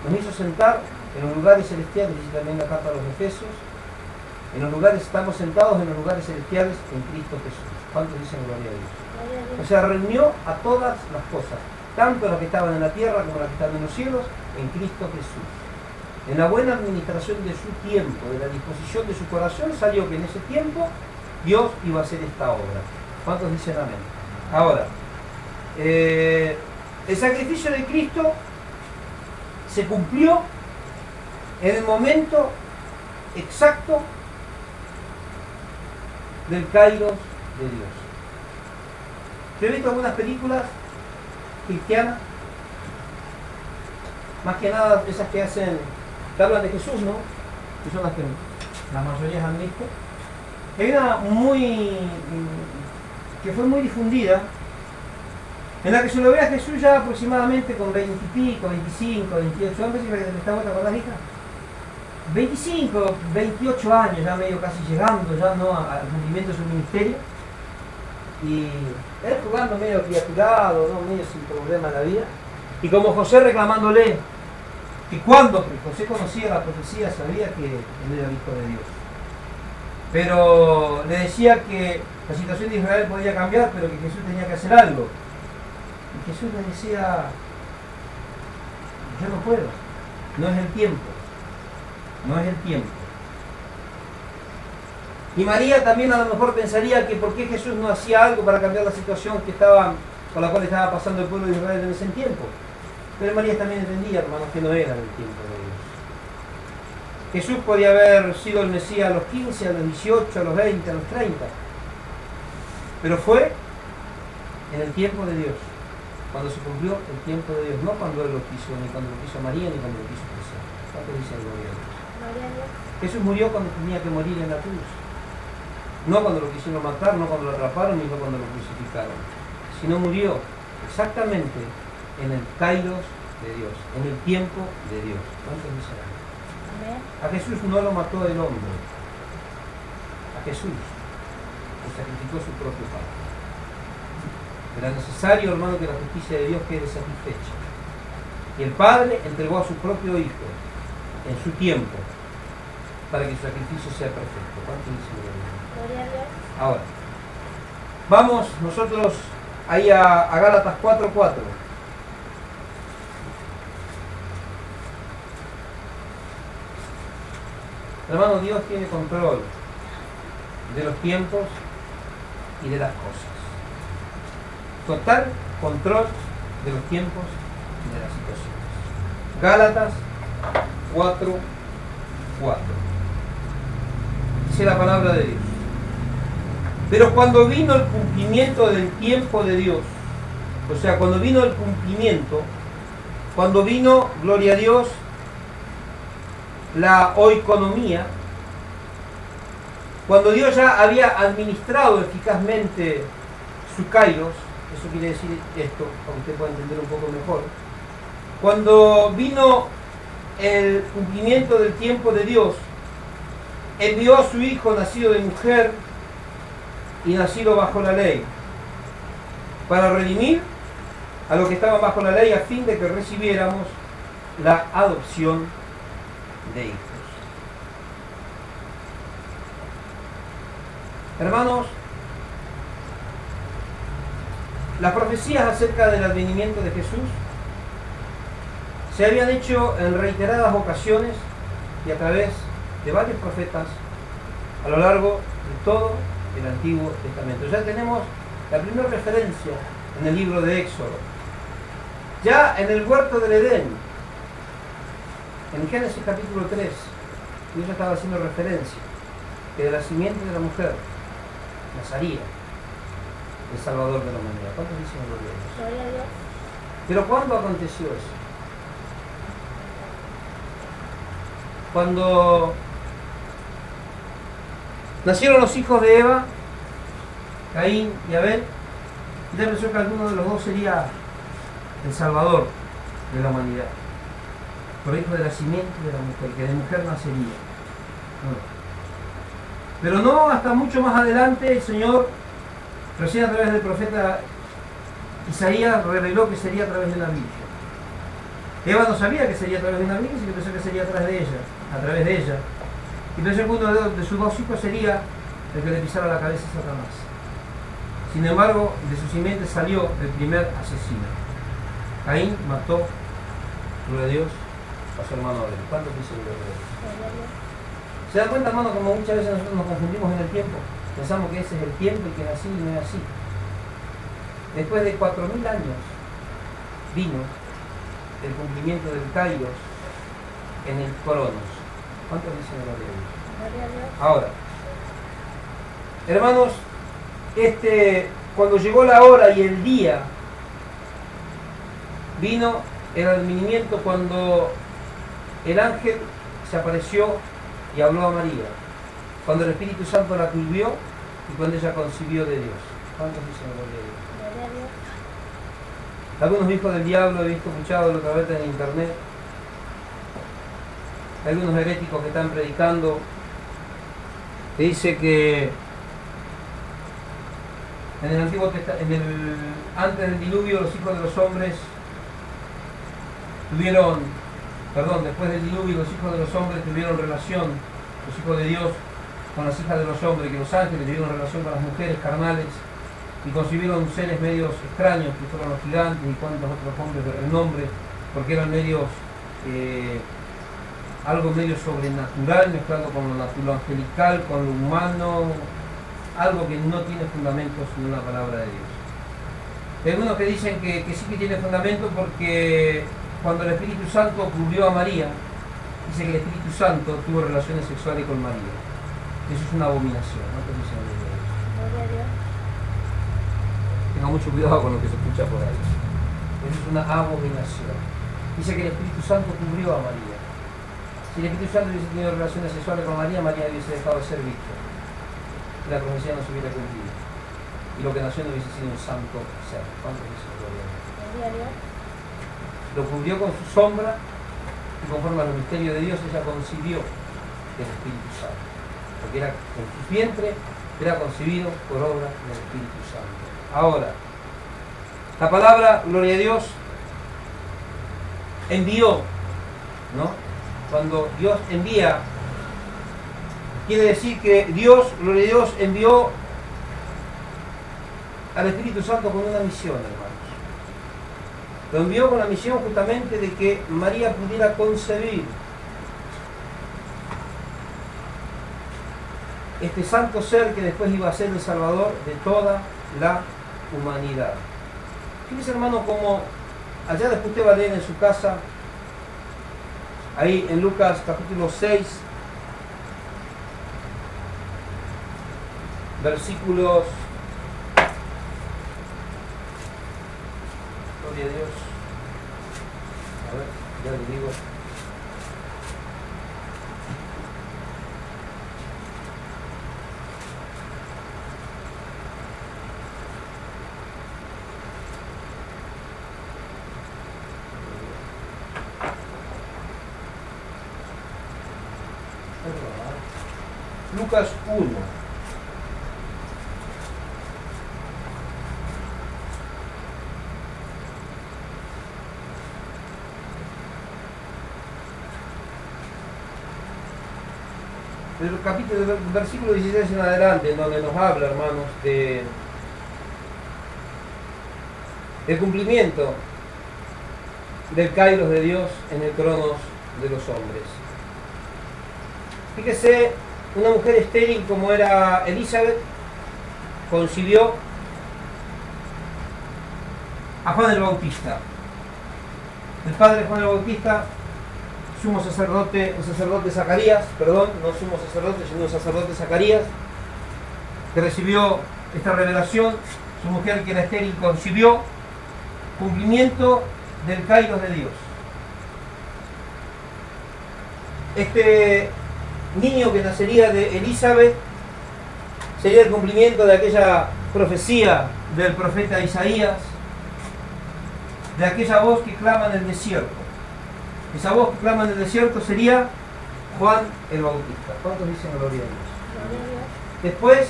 nos hizo sentar en los lugares celestiales, dice también la carta a los Efesios, estamos sentados en los lugares celestiales en Cristo Jesús. ¿Cuántos dicen gloria a Dios? O sea, reunió a todas las cosas, tanto las que estaban en la tierra como las que estaban en los cielos, en Cristo Jesús. En la buena administración de su tiempo, de la disposición de su corazón, salió que en ese tiempo Dios iba a hacer esta obra. ¿Cuántos dicen amén? Ahora, el sacrificio de Cristo se cumplió en el momento exacto del Kairos de Dios. Yo he visto algunas películas cristianas, más que nada esas que hablan de Jesús, ¿no? Que son las que la mayoría han visto. Hay una que fue muy difundida, en la que se lo ve a Jesús ya aproximadamente con 20 y pico, 25, 28 años, ¿te acordás, hija? 25, 28 años, ya medio casi llegando ya, ¿no?, al cumplimiento de su ministerio. Y él jugando medio criaturado, ¿no?, medio sin problema en la vida. Y como José reclamándole que cuando José conocía la profecía, sabía que él era el Hijo de Dios. Pero le decía que la situación de Israel podía cambiar, pero que Jesús tenía que hacer algo. Y Jesús le decía, yo no puedo, no es el tiempo. No es el tiempo. Y María también a lo mejor pensaría que por qué Jesús no hacía algo para cambiar la situación por la cual estaba pasando el pueblo de Israel en ese tiempo. Pero María también entendía, hermanos, que no era el tiempo de Dios. Jesús podía haber sido el Mesías a los 15, a los 18, a los 20, a los 30. Pero fue en el tiempo de Dios. cuando se cumplió el tiempo de Dios, no cuando Él lo quiso, ni cuando lo quiso María, ni cuando lo quiso José. ¿Cuánto dice el gloria a Dios? Gloria a Dios. Jesús murió cuando tenía que morir en la cruz. No cuando lo quisieron matar, no cuando lo atraparon, ni no cuando lo crucificaron. Sino murió exactamente en el kairos de Dios, en el tiempo de Dios. ¿Cuántos dicen amén? Amén. A Jesús no lo mató el hombre. A Jesús lo sacrificó su propio Padre. Era necesario, hermano, que la justicia de Dios quede satisfecha. Y el Padre entregó a su propio Hijo en su tiempo para que su sacrificio sea perfecto. ¿Cuánto dice el Señor? Gloria a Dios. Ahora, vamos nosotros ahí a Gálatas 4:4. Hermano, Dios tiene control de los tiempos y de las cosas. Total control de los tiempos y de las situaciones. Gálatas 4:4. Dice la palabra de Dios. Pero cuando vino el cumplimiento del tiempo de Dios, o sea, cuando vino el cumplimiento, cuando vino, gloria a Dios, la oikonomía, cuando Dios ya había administrado eficazmente su kairos, eso quiere decir esto, para que usted pueda entender un poco mejor, cuando vino el cumplimiento del tiempo de Dios, envió a su Hijo nacido de mujer y nacido bajo la ley, para redimir a los que estaban bajo la ley a fin de que recibiéramos la adopción de hijos. Hermanos, las profecías acerca del advenimiento de Jesús se habían hecho en reiteradas ocasiones y a través de varios profetas a lo largo de todo el Antiguo Testamento. Ya tenemos la primera referencia en el libro de Éxodo. Ya en el huerto del Edén, en Génesis capítulo 3, Dios ya estaba haciendo referencia que de la simiente de la mujer nacería el Salvador de la humanidad. ¿Cuántos dicen gloria a Dios? Gloria a Dios. Pero ¿cuándo aconteció eso? Cuando nacieron los hijos de Eva, Caín y Abel, ya pensó que alguno de los dos sería el Salvador de la humanidad, por hijo de la simiente de la mujer, que de mujer nacería. No. Pero no, hasta mucho más adelante el Señor, recién a través del profeta Isaías, reveló que sería a través de una virgen. Eva no sabía que sería a través de una virgen, sino que pensó que sería a través de ella. Y pensó que uno de sus dos hijos sería el que le pisara la cabeza a Satanás. Sin embargo, de su simiente salió el primer asesino. Caín mató, gloria a Dios, a su hermano Abel. ¿Cuántos dicen gloria a Dios? Gloria a Dios. ¿Se dan cuenta, hermano, como muchas veces nosotros nos confundimos en el tiempo? Pensamos que ese es el tiempo y que es así y no es así. Después de 4.000 años vino el cumplimiento del Kairos en el Cronos. ¿Cuántos dicen gloria a Dios? Gloria a Dios. Ahora, hermanos, cuando llegó la hora y el día, vino el advenimiento cuando el ángel se apareció y habló a María, cuando el Espíritu Santo la cubrió y cuando ella concibió de Dios. ¿Cuántos dicen gloria a Dios? Gloria a Dios. Algunos hijos del diablo, he visto, escuchado lo que ven en internet, algunos heréticos que están predicando, que dice que en el Antiguo Testamento, antes del diluvio, los hijos de los hombres después del diluvio, los hijos de los hombres tuvieron relación, los hijos de Dios, con las hijas de los hombres, que los ángeles tuvieron relación con las mujeres carnales y concibieron seres medios extraños, que fueron los gigantes y cuantos otros hombres de renombre, porque eran medios, algo medio sobrenatural, mezclando con lo angelical, con lo humano, algo que no tiene fundamentos en una palabra de Dios. Hay algunos que dicen que sí que tiene fundamento porque cuando el Espíritu Santo cubrió a María, dice que el Espíritu Santo tuvo relaciones sexuales con María. Eso es una abominación, ¿no? Gloria a Dios. Tenga mucho cuidado con lo que se escucha por ahí. Eso es una abominación. Dice que el Espíritu Santo cubrió a María. Si el Espíritu Santo hubiese tenido relaciones sexuales con María, María hubiese dejado de ser virgen. La profecía no se hubiera cumplido. Y lo que nació no hubiese sido un santo ser. ¿Cuántos dicen gloria a Dios? Gloria a Dios. Lo cubrió con su sombra y conforme a los misterios de Dios ella concibió el Espíritu Santo. Porque era en su vientre era concebido por obra del Espíritu Santo. Ahora, la palabra, gloria a Dios, envió, ¿no? Cuando Dios envía, quiere decir que Dios, gloria a Dios, envió al Espíritu Santo con una misión, hermanos. Lo envió con la misión justamente de que María pudiera concebir este santo ser que después iba a ser el Salvador de toda la humanidad. Fíjese, hermano, como allá después usted va a leer en su casa, ahí en Lucas capítulo 6, versículos, gloria a Dios, a ver, ya le digo. Lucas 1. El capítulo del versículo 16 en adelante, en donde nos habla, hermanos, del cumplimiento del kairos de Dios en el cronos de los hombres. Fíjese, una mujer estéril como era Elizabeth concibió a Juan el Bautista. El padre de Juan el Bautista, sumo sacerdote, el sacerdote Zacarías, perdón, no sumo sacerdote, sino el sacerdote Zacarías, que recibió esta revelación. Su mujer, que era estéril, concibió, cumplimiento del kairos de Dios. Este niño que nacería de Elizabeth sería el cumplimiento de aquella profecía del profeta Isaías, de aquella voz que clama en el desierto. Esa voz que clama en el desierto sería Juan el Bautista. ¿Cuántos dicen gloria a Dios? Gloria a Dios. Después,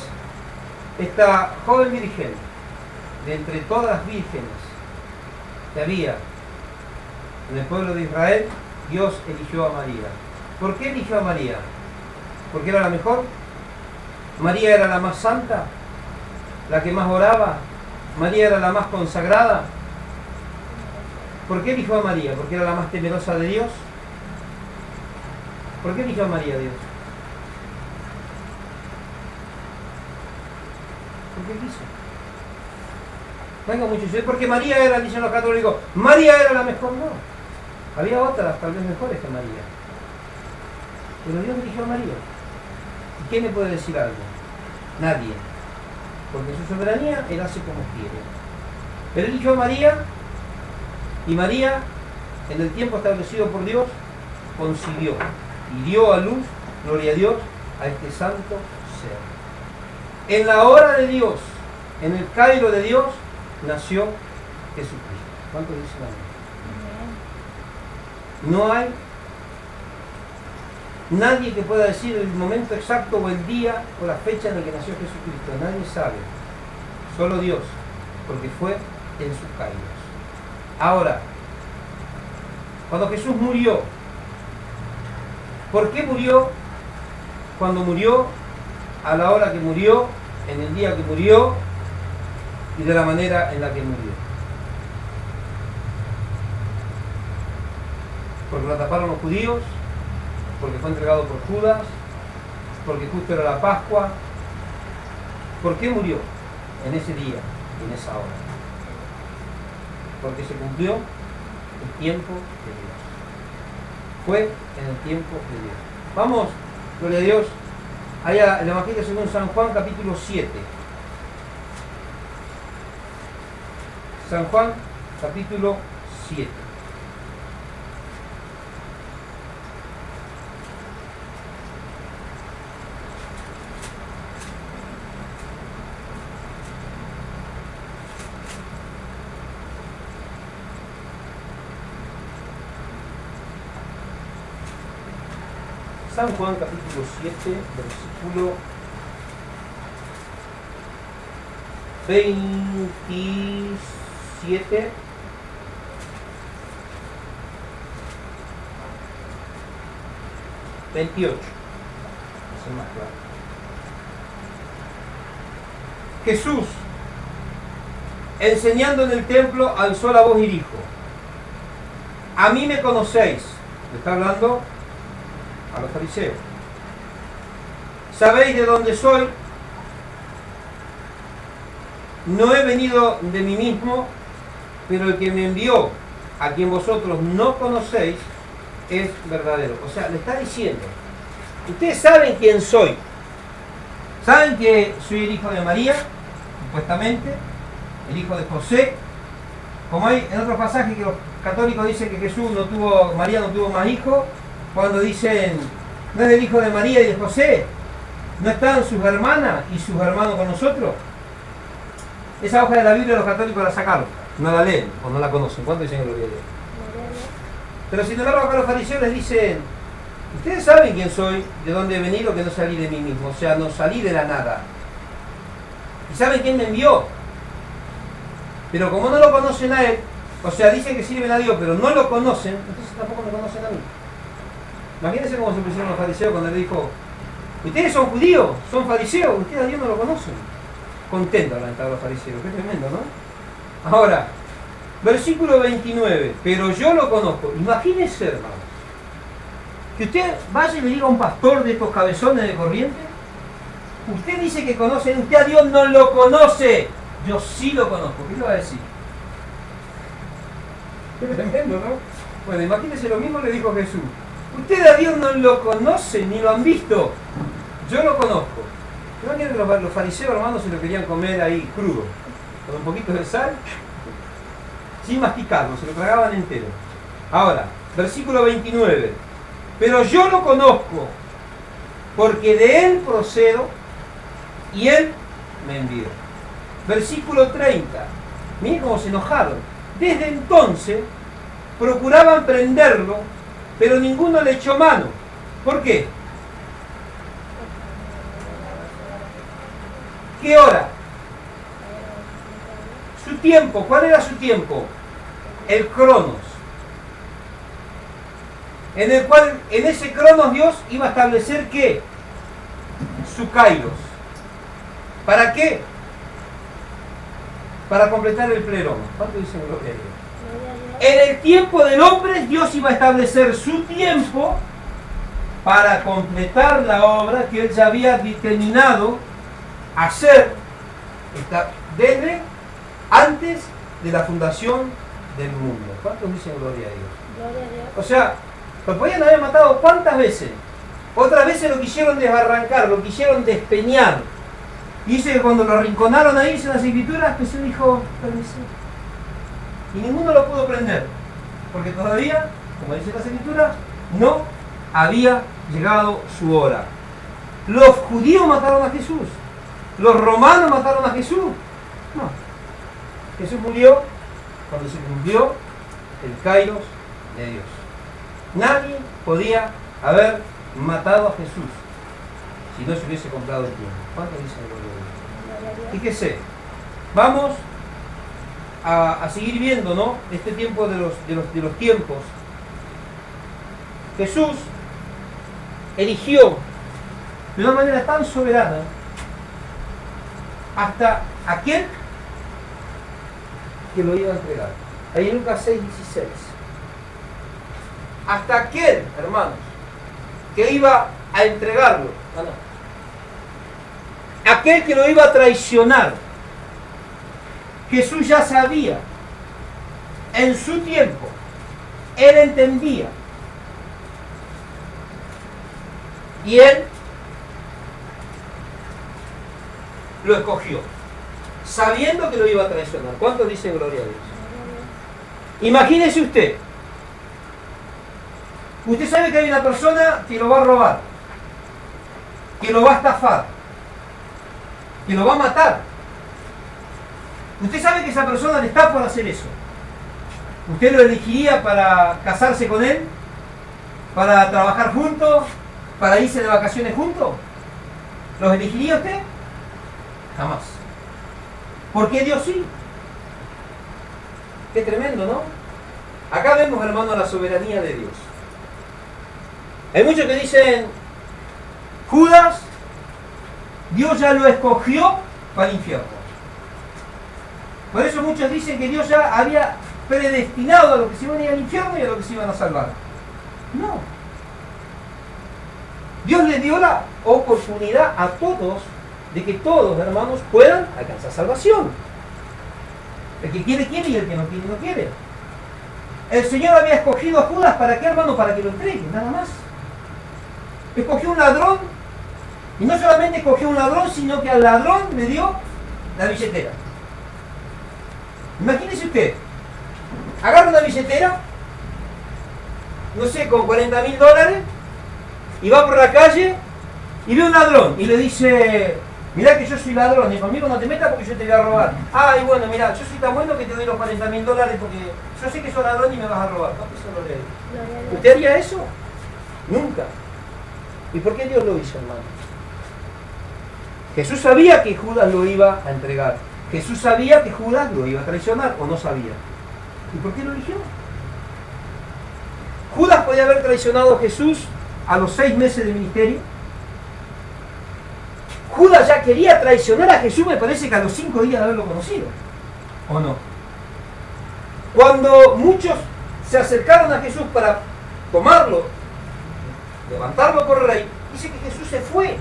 esta joven virgen, de entre todas las vírgenes que había en el pueblo de Israel, Dios eligió a María. ¿Por qué eligió a María? ¿Porque era la mejor? ¿María era la más santa? ¿La que más oraba? ¿María era la más consagrada? ¿Por qué eligió a María? ¿Porque era la más temerosa de Dios? ¿Por qué eligió a María Dios? ¿Por qué quiso? Venga, muchachos, porque María era, dicen los católicos, María era la mejor, no. Había otras tal vez mejores que María. Pero Dios eligió a María. ¿Y quién le puede decir algo? Nadie. Porque en su soberanía Él hace como quiere. Pero Él eligió a María, y María, en el tiempo establecido por Dios, concibió y dio a luz, gloria a Dios, a este santo ser. En la hora de Dios, en el cairo de Dios, nació Jesucristo. ¿Cuántos dicen amén? No hay nadie que pueda decir el momento exacto o el día o la fecha en el que nació Jesucristo. Nadie sabe. Solo Dios, porque fue en sus kairos. Ahora, cuando Jesús murió, ¿por qué murió? Cuando murió, a la hora que murió, en el día que murió y de la manera en la que murió. Porque lo taparon los judíos, porque fue entregado por Judas, porque justo era la Pascua. ¿Por qué murió en ese día y en esa hora? Porque se cumplió el tiempo de Dios. Fue en el tiempo de Dios. Vamos, gloria a Dios, allá el Evangelio según San Juan, capítulo 7. San Juan, capítulo 7. San Juan capítulo 7, versículo 27 28. Es más claro. Jesús, enseñando en el templo, alzó la voz y dijo: a mí me conocéis. Le está hablando a los fariseos. ¿Sabéis de dónde soy? No he venido de mí mismo, pero el que me envió, a quien vosotros no conocéis, es verdadero. O sea, le está diciendo: ustedes saben quién soy. Saben que soy el hijo de María, supuestamente, el hijo de José. Como hay en otros pasajes que los católicos dicen que María no tuvo más hijos, cuando dicen, ¿no es el hijo de María y de José? ¿No están sus hermanas y sus hermanos con nosotros? Esa hoja de la Biblia los católicos la sacaron, no la leen o no la conocen. ¿Cuánto dicen gloria a Dios? Pero sin embargo acá los fariseos les dicen: ustedes saben quién soy, de dónde he venido, que no salí de mí mismo, o sea, no salí de la nada. Y saben quién me envió. Pero como no lo conocen a él, o sea, dicen que sirven a Dios, pero no lo conocen, entonces tampoco me conocen a mí. Imagínense cómo se pusieron los fariseos cuando le dijo: ustedes son judíos, son fariseos, ustedes a Dios no lo conocen. Contento habrán estado los fariseos, qué tremendo, ¿no? Ahora, versículo 29, pero yo lo conozco. Imagínense, hermanos, que usted vaya y le diga a un pastor de estos cabezones de corriente: usted dice que conoce, usted a Dios no lo conoce. Yo sí lo conozco. ¿Qué le va a decir? Qué tremendo, ¿no? Bueno, imagínense, lo mismo le dijo Jesús: ustedes a Dios no lo conocen ni lo han visto. Yo lo conozco. Imagínense que los fariseos, hermanos, se lo querían comer ahí crudo, con un poquito de sal, sin masticarlo, se lo tragaban entero. Ahora, versículo 29. Pero yo lo conozco, porque de él procedo y él me envió. Versículo 30. Miren cómo se enojaron. Desde entonces procuraban prenderlo, pero ninguno le echó mano. ¿Por qué? ¿Qué hora? Su tiempo. ¿Cuál era su tiempo? El Cronos. En el cual, en ese Cronos, Dios iba a establecer ¿qué? Su Kairos. ¿Para qué? Para completar el pleroma. ¿Cuánto dicen gloria a Dios? En el tiempo del hombre, Dios iba a establecer su tiempo para completar la obra que él ya había determinado hacer desde antes de la fundación del mundo. ¿Cuántos dicen gloria a Dios? Gloria a Dios. O sea, lo podían haber matado ¿cuántas veces? Otras veces lo quisieron desbarrancar, lo quisieron despeñar. Y dice que cuando lo arrinconaron ahí, dice las escrituras, Jesús dijo: permiso. Y ninguno lo pudo prender, porque todavía, como dice las escrituras, no había llegado su hora. Los judíos mataron a Jesús. Los romanos mataron a Jesús. No. Jesús murió cuando se cumplió el Kairos de Dios. Nadie podía haber matado a Jesús si no se hubiese comprado el tiempo. ¿Cuánto dicen gloria a Dios? Fíjese, vamos a seguir viendo, ¿no? Este tiempo de los tiempos. Jesús eligió de una manera tan soberana hasta aquel que lo iba a entregar. Ahí en Lucas 6:16. Hasta aquel, hermanos, que iba a entregarlo. Aquel que lo iba a traicionar. Jesús ya sabía, en su tiempo, él entendía. Y él lo escogió, sabiendo que lo iba a traicionar. ¿Cuántos dicen gloria a Dios? Imagínese usted. Usted sabe que hay una persona que lo va a robar, que lo va a estafar, que lo va a matar. Usted sabe que esa persona le está por hacer eso. ¿Usted lo elegiría para casarse con él? ¿Para trabajar juntos? ¿Para irse de vacaciones juntos? ¿Los elegiría usted? Jamás. ¿Por qué Dios sí? Qué tremendo, ¿no? Acá vemos, hermano, la soberanía de Dios. Hay muchos que dicen, Judas, Dios ya lo escogió para el infierno. Por eso muchos dicen que Dios ya había predestinado a los que se iban a ir al infierno y a los que se iban a salvar. No. Dios le dio la oportunidad a todos de que todos, hermanos, puedan alcanzar salvación. El que quiere, quiere, y el que no quiere, no quiere. El Señor había escogido a Judas, ¿para qué, hermano? Para que lo entregue, nada más. Escogió un ladrón, y no solamente escogió un ladrón, sino que al ladrón le dio la billetera. Imagínese usted, agarra una billetera, no sé, con $40.000, y va por la calle y ve un ladrón y le dice, mirá que yo soy ladrón y conmigo no te metas porque yo te voy a robar. Ay, bueno, mirá, yo soy tan bueno que te doy los $40.000 porque yo sé que sos ladrón y me vas a robar. ¿Cuánto se lo lee? ¿Usted haría eso? Nunca. ¿Y por qué Dios lo hizo, hermano? Jesús sabía que Judas lo iba a entregar. Jesús sabía que Judas lo iba a traicionar, o no sabía. ¿Y por qué lo eligió? Judas podía haber traicionado a Jesús a los 6 meses de ministerio. Judas ya quería traicionar a Jesús, me parece que a los 5 días de haberlo conocido. ¿O no? Cuando muchos se acercaron a Jesús para tomarlo, levantarlo por rey, dice que Jesús se fue,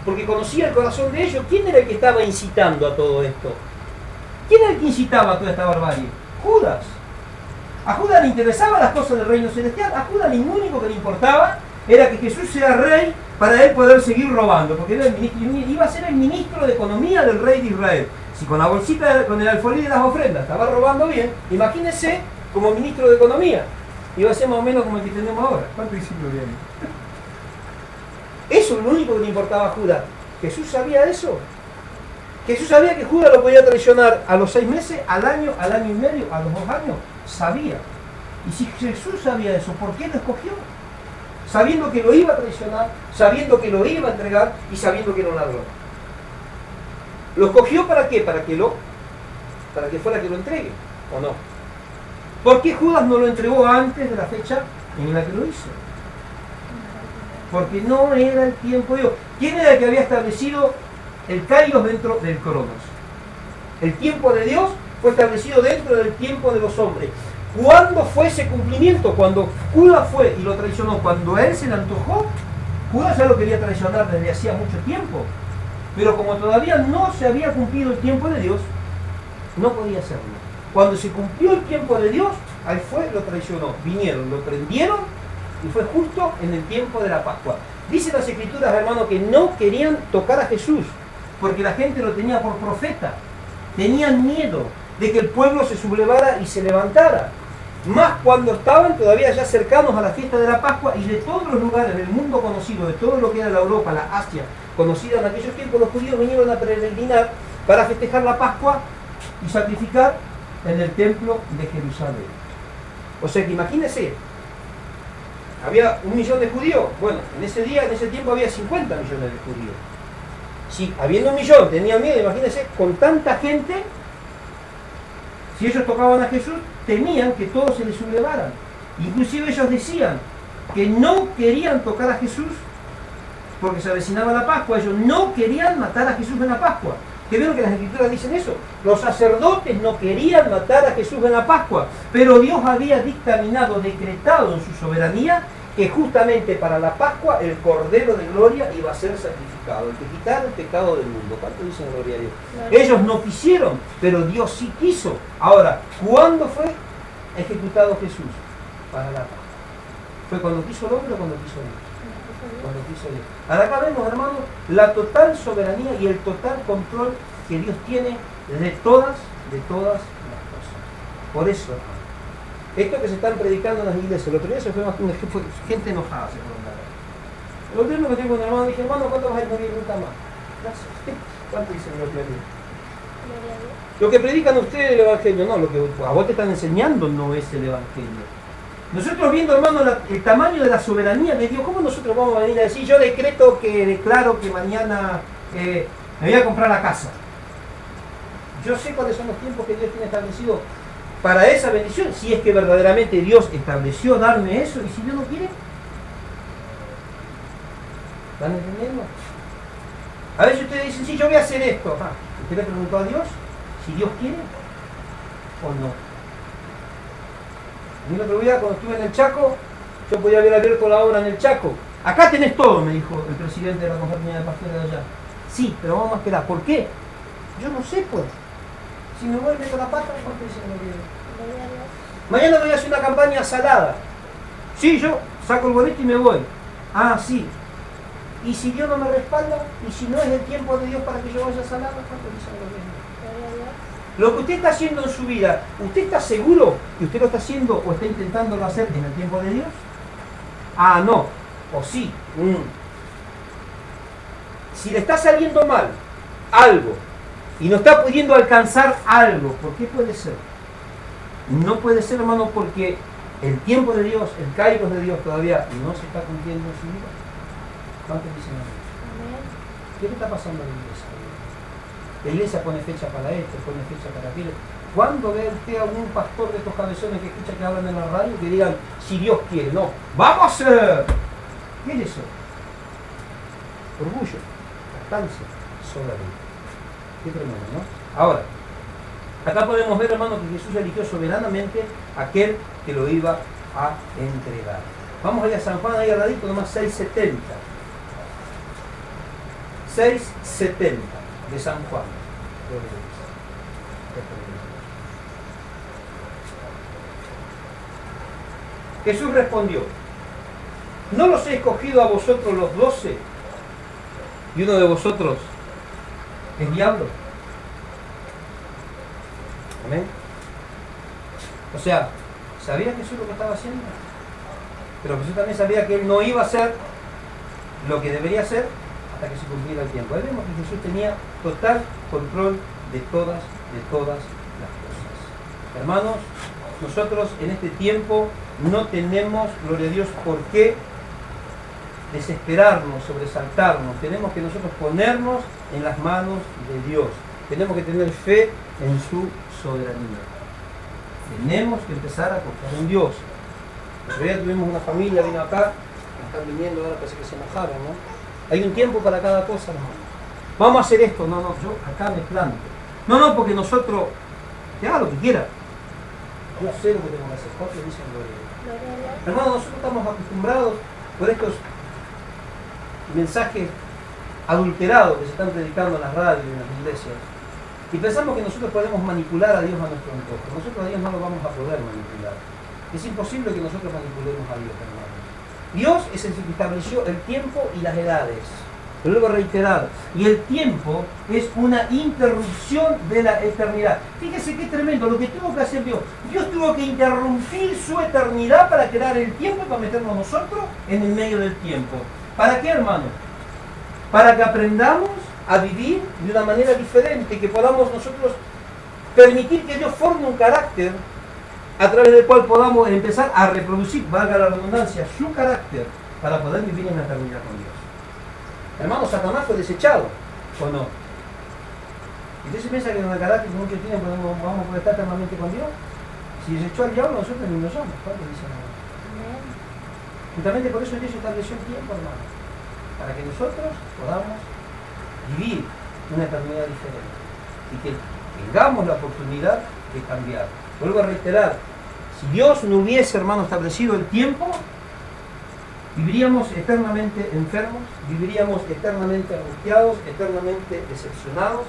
porque conocía el corazón de ellos. ¿Quién era el que estaba incitando a todo esto? ¿Quién era el que incitaba a toda esta barbarie? Judas. A Judas le interesaban las cosas del reino celestial. A Judas lo único que le importaba era que Jesús sea rey para él poder seguir robando, porque era el ministro, iba a ser el ministro de economía del rey de Israel. Si con la bolsita, con el alfolí de las ofrendas estaba robando bien, imagínense como ministro de economía. Iba a ser más o menos como el que tenemos ahora. ¿Cuántos discípulos vienen? Eso es lo único que le importaba a Judas. ¿Jesús sabía eso? ¿Jesús sabía que Judas lo podía traicionar a los 6 meses, al año y medio, a los 2 años? Sabía. Y si Jesús sabía eso, ¿por qué lo escogió? Sabiendo que lo iba a traicionar, sabiendo que lo iba a entregar y sabiendo que era un ladrón. ¿Lo escogió para qué? Para que fuera que lo entregue, ¿o no? ¿Por qué Judas no lo entregó antes de la fecha en la que lo hizo? Porque no era el tiempo de Dios. ¿Quién era el que había establecido el kairos dentro del cronos? El tiempo de Dios fue establecido dentro del tiempo de los hombres. ¿Cuándo fue ese cumplimiento? Cuando Judas fue y lo traicionó. Cuando a él se le antojó, Judas ya lo quería traicionar desde hacía mucho tiempo. Pero como todavía no se había cumplido el tiempo de Dios, no podía hacerlo. Cuando se cumplió el tiempo de Dios, ahí fue, lo traicionó. Vinieron, lo prendieron y fue justo en el tiempo de la Pascua. Dicen las Escrituras, hermano, que no querían tocar a Jesús porque la gente lo tenía por profeta. Tenían miedo de que el pueblo se sublevara y se levantara. Más cuando estaban todavía ya cercanos a la fiesta de la Pascua, y de todos los lugares del mundo conocido, de todo lo que era la Europa, la Asia, conocida en aquellos tiempos, los judíos vinieron a peregrinar para festejar la Pascua y sacrificar en el templo de Jerusalén. O sea que imagínense, había 1 millón de judíos. Bueno, en ese tiempo había 50 millones de judíos. Si habiendo 1 millón tenían miedo, imagínense, con tanta gente, si ellos tocaban a Jesús, temían que todos se les sublevaran. Inclusive ellos decían que no querían tocar a Jesús porque se avecinaba la Pascua. Ellos no querían matar a Jesús en la Pascua. ¿Que vieron que las Escrituras dicen eso? Los sacerdotes no querían matar a Jesús en la Pascua, pero Dios había dictaminado, decretado en su soberanía, que justamente para la Pascua el Cordero de Gloria iba a ser sacrificado, el que quitara el pecado del mundo. ¿Cuánto dicen gloria a Dios? Ellos no quisieron, pero Dios sí quiso. Ahora, ¿cuándo fue ejecutado Jesús? Para la Pascua. ¿Fue cuando quiso el hombre o cuando quiso Dios? Cuando quiso Dios. Ahora acá vemos, hermanos, la total soberanía y el total control que Dios tiene de todas las cosas. Por eso, hermano, Esto que se están predicando en las iglesias, el otro día se fue gente enojada, se fue a el otro día me metí con un hermano y dije, hermano, ¿cuánto vas a morir nunca más? Gracias. ¿Cuánto dicen los diarios? Lo que predican ustedes del Evangelio, no, lo que a vos te están enseñando no es el Evangelio. Nosotros viendo, hermano, el tamaño de la soberanía de Dios, ¿cómo nosotros vamos a venir a decir, yo decreto que declaro que mañana me voy a comprar la casa? Yo sé cuáles son los tiempos que Dios tiene establecido para esa bendición, si es que verdaderamente Dios estableció darme eso, y si Dios no quiere, ¿están entendiendo? A veces ustedes dicen, sí, yo voy a hacer esto. ¿Usted le preguntó a Dios si Dios quiere o no? A mí el otro día, cuando estuve en el Chaco, yo podía haber abierto la obra en el Chaco. Acá tenés todo, me dijo el presidente de la compañía de pastores de allá. Sí, pero vamos a esperar. ¿Por qué? Yo no sé, pues. Si me vuelve con la pata, ¿cuánto dicen lo que mañana voy a hacer una campaña salada. Sí, yo saco el boleto y me voy. Ah, sí. Y si Dios no me respalda, y si no es el tiempo de Dios para que yo vaya a salada, ¿cuánto dicen lo mismo? Lo que usted está haciendo en su vida, ¿usted está seguro que usted lo está haciendo o está intentándolo hacer en el tiempo de Dios? Ah, no. O sí. Si le está saliendo mal algo y no está pudiendo alcanzar algo, ¿por qué puede ser? No puede ser, hermano, porque el tiempo de Dios, el kairos de Dios todavía no se está cumpliendo en su vida. ¿Cuántos dicen amén? ¿Qué le está pasando a la iglesia? La iglesia pone fecha para esto, pone fecha para aquello. ¿Cuándo ve usted a un pastor de estos cabezones que escucha que hablan en la radio que digan, si Dios quiere? No, ¡vamos a hacer! ¿Qué es eso? Orgullo, jactancia, soberanía. Qué tremendo, ¿no? Ahora, acá podemos ver, hermano, que Jesús eligió soberanamente a aquel que lo iba a entregar. Vamos allá a San Juan, ahí al ladito, nomás 670. 670 de San Juan. Jesús respondió, ¿no los he escogido a vosotros los 12? ¿Y uno de vosotros es diablo? Amén. O sea, ¿sabía Jesús lo que estaba haciendo? Pero Jesús también sabía que él no iba a hacer lo que debería hacer hasta que se cumpliera el tiempo. Ahí vemos que Jesús tenía total control de todas las cosas. Hermanos, nosotros en este tiempo no tenemos, gloria a Dios, por qué desesperarnos, sobresaltarnos. Tenemos que nosotros ponernos en las manos de Dios. Tenemos que tener fe en su soberanía. Tenemos que empezar a confiar en Dios. El otro día tuvimos una familia, vino acá, están viniendo ahora, parece que se enojaron, ¿no? Hay un tiempo para cada cosa, ¿no? Vamos a hacer esto, no, yo acá me planto. No, porque nosotros, que haga lo que quiera. Yo sé lo que tengo que hacer. ¿Cuántos dicen gloria a Dios? Hermanos, nosotros estamos acostumbrados por estos mensajes adulterados que se están predicando en las radios y en las iglesias. Y pensamos que nosotros podemos manipular a Dios a nuestro antojo. Nosotros a Dios no lo vamos a poder manipular. Es imposible que nosotros manipulemos a Dios, hermanos. Dios es el que estableció el tiempo y las edades. Lo vuelvo a reiterar. Y el tiempo es una interrupción de la eternidad. Fíjese qué tremendo lo que tuvo que hacer Dios. Dios tuvo que interrumpir su eternidad para crear el tiempo y para meternos nosotros en el medio del tiempo. ¿Para qué, hermano? Para que aprendamos a vivir de una manera diferente, que podamos nosotros permitir que Dios forme un carácter a través del cual podamos empezar a reproducir, valga la redundancia, su carácter para poder vivir en la eternidad con Dios. Hermano, Satanás fue desechado, ¿o no? ¿Y usted se piensa que en el carácter que muchos tienen vamos a poder estar eternamente con Dios? Si desechó al diablo, nosotros ni nos somos. ¿Cuánto dicen ahora? Justamente por eso Dios estableció el tiempo, hermano, para que nosotros podamos vivir una eternidad diferente y que tengamos la oportunidad de cambiar. Vuelvo a reiterar, si Dios no hubiese, hermano, establecido el tiempo, viviríamos eternamente enfermos, viviríamos eternamente angustiados, eternamente decepcionados.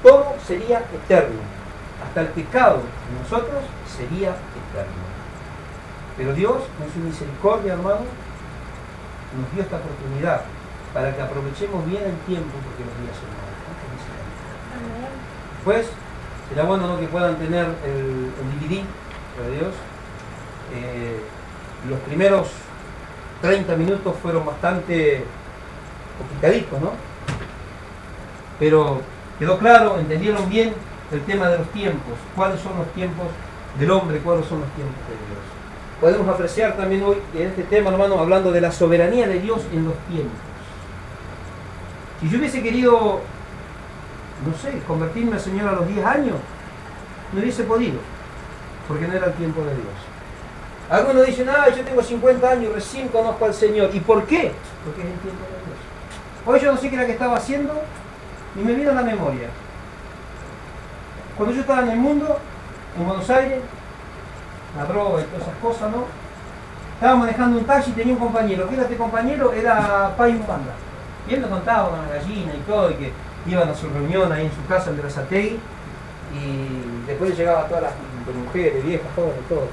Todo sería eterno. Hasta el pecado de nosotros sería eterno. Pero Dios, en su misericordia, hermano, nos dio esta oportunidad para que aprovechemos bien el tiempo porque los días son malos. Pues, será bueno, ¿no?, que puedan tener el DVD gloria a Dios. Los primeros 30 minutos fueron bastante complicaditos, ¿no? Pero quedó claro, entendieron bien el tema de los tiempos, cuáles son los tiempos del hombre, cuáles son los tiempos de Dios. Podemos apreciar también hoy en este tema, hermano, hablando de la soberanía de Dios en los tiempos. Si yo hubiese querido, no sé, convertirme al Señor a los 10 años, no hubiese podido, porque no era el tiempo de Dios. Algunos dicen, yo tengo 50 años, recién conozco al Señor. ¿Y por qué? Porque es el tiempo de Dios. Hoy yo no sé qué era que estaba haciendo, y me vino a la memoria. Cuando yo estaba en el mundo, en Buenos Aires, la droga y todas esas cosas, ¿no? Estaba manejando un taxi y tenía un compañero. ¿Qué era este compañero? Era Pai Umbanda. Y él me contaba con la gallina y todo, y que iban a su reunión ahí en su casa en Berazategui, y después llegaba todas las mujeres, viejas, jóvenes, todo.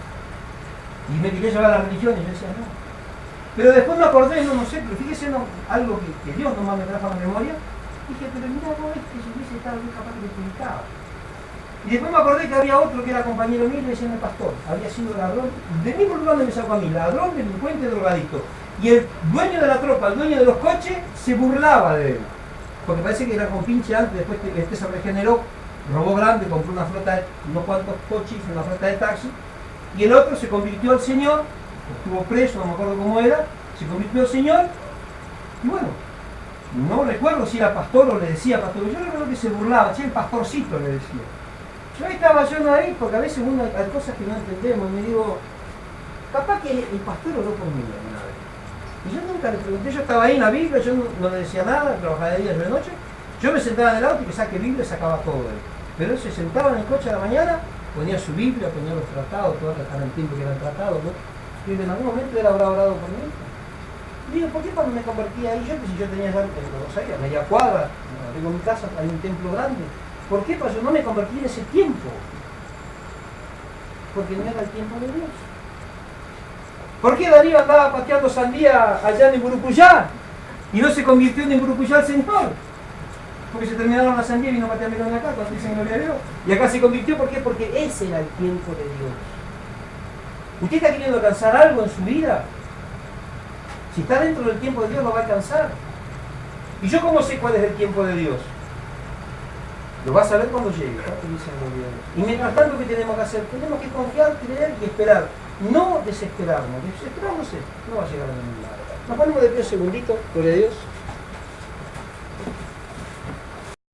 Y me quería llevar a la religión y yo decía, no. Pero después me acordé, no sé, pero fíjese algo que Dios nomás me trajo a la memoria. Dije, pero mira, vos si hubiese estado bien capaz que te predicaba. Y después me acordé que había otro que era compañero mío y le decían el pastor. Había sido ladrón, del mismo lugar donde me sacó a mí, ladrón, delincuente, drogadicto. Y el dueño de la tropa, el dueño de los coches, se burlaba de él. Porque parece que era con pinche antes, después que se regeneró, robó grande, compró una flota, unos cuantos coches, una flota de taxi. Y el otro se convirtió al Señor, estuvo preso, no me acuerdo cómo era, se convirtió al Señor, y bueno, no recuerdo si era pastor o le decía pastor, yo recuerdo que se burlaba, el pastorcito le decía. Yo estaba yo ahí, porque a veces uno hay cosas que no entendemos, y me digo, capaz que el pastor oró por mí alguna vez. Y yo nunca le pregunté, yo estaba ahí en la Biblia, yo no le decía nada, trabajaba de día, yo de noche, yo me sentaba en el auto y que saque Biblia y sacaba todo de él. Pero él se sentaba en el coche a la mañana, ponía su Biblia, ponía los tratados, todo el tiempo que eran tratados, ¿no? Y en algún momento él habrá orado por mí. Y digo, ¿por qué cuando me convertí ahí yo? Que si yo tenía ya en Buenos Aires, a media cuadra, tengo mi casa, hay un templo grande. ¿Por qué? Pues yo no me convertí en ese tiempo. Porque no era el tiempo de Dios. ¿Por qué Darío andaba pateando sandía allá en Burucuyá? Y no se convirtió en Burucuyá el Señor. Porque se terminaron la sandía y vino a patearme en acá, cuando dicen gloria a Dios. Y acá se convirtió, ¿por qué? Porque ese era el tiempo de Dios. ¿Usted está queriendo alcanzar algo en su vida? Si está dentro del tiempo de Dios, lo va a alcanzar. ¿Y yo cómo sé cuál es el tiempo de Dios? Lo vas a ver cuando llegue. Y mientras tanto, ¿qué tenemos que hacer? Tenemos que confiar, creer y esperar. No desesperarnos. Desesperarnos no va a llegar a ningún lado. Nos ponemos de pie un segundito, gloria a Dios.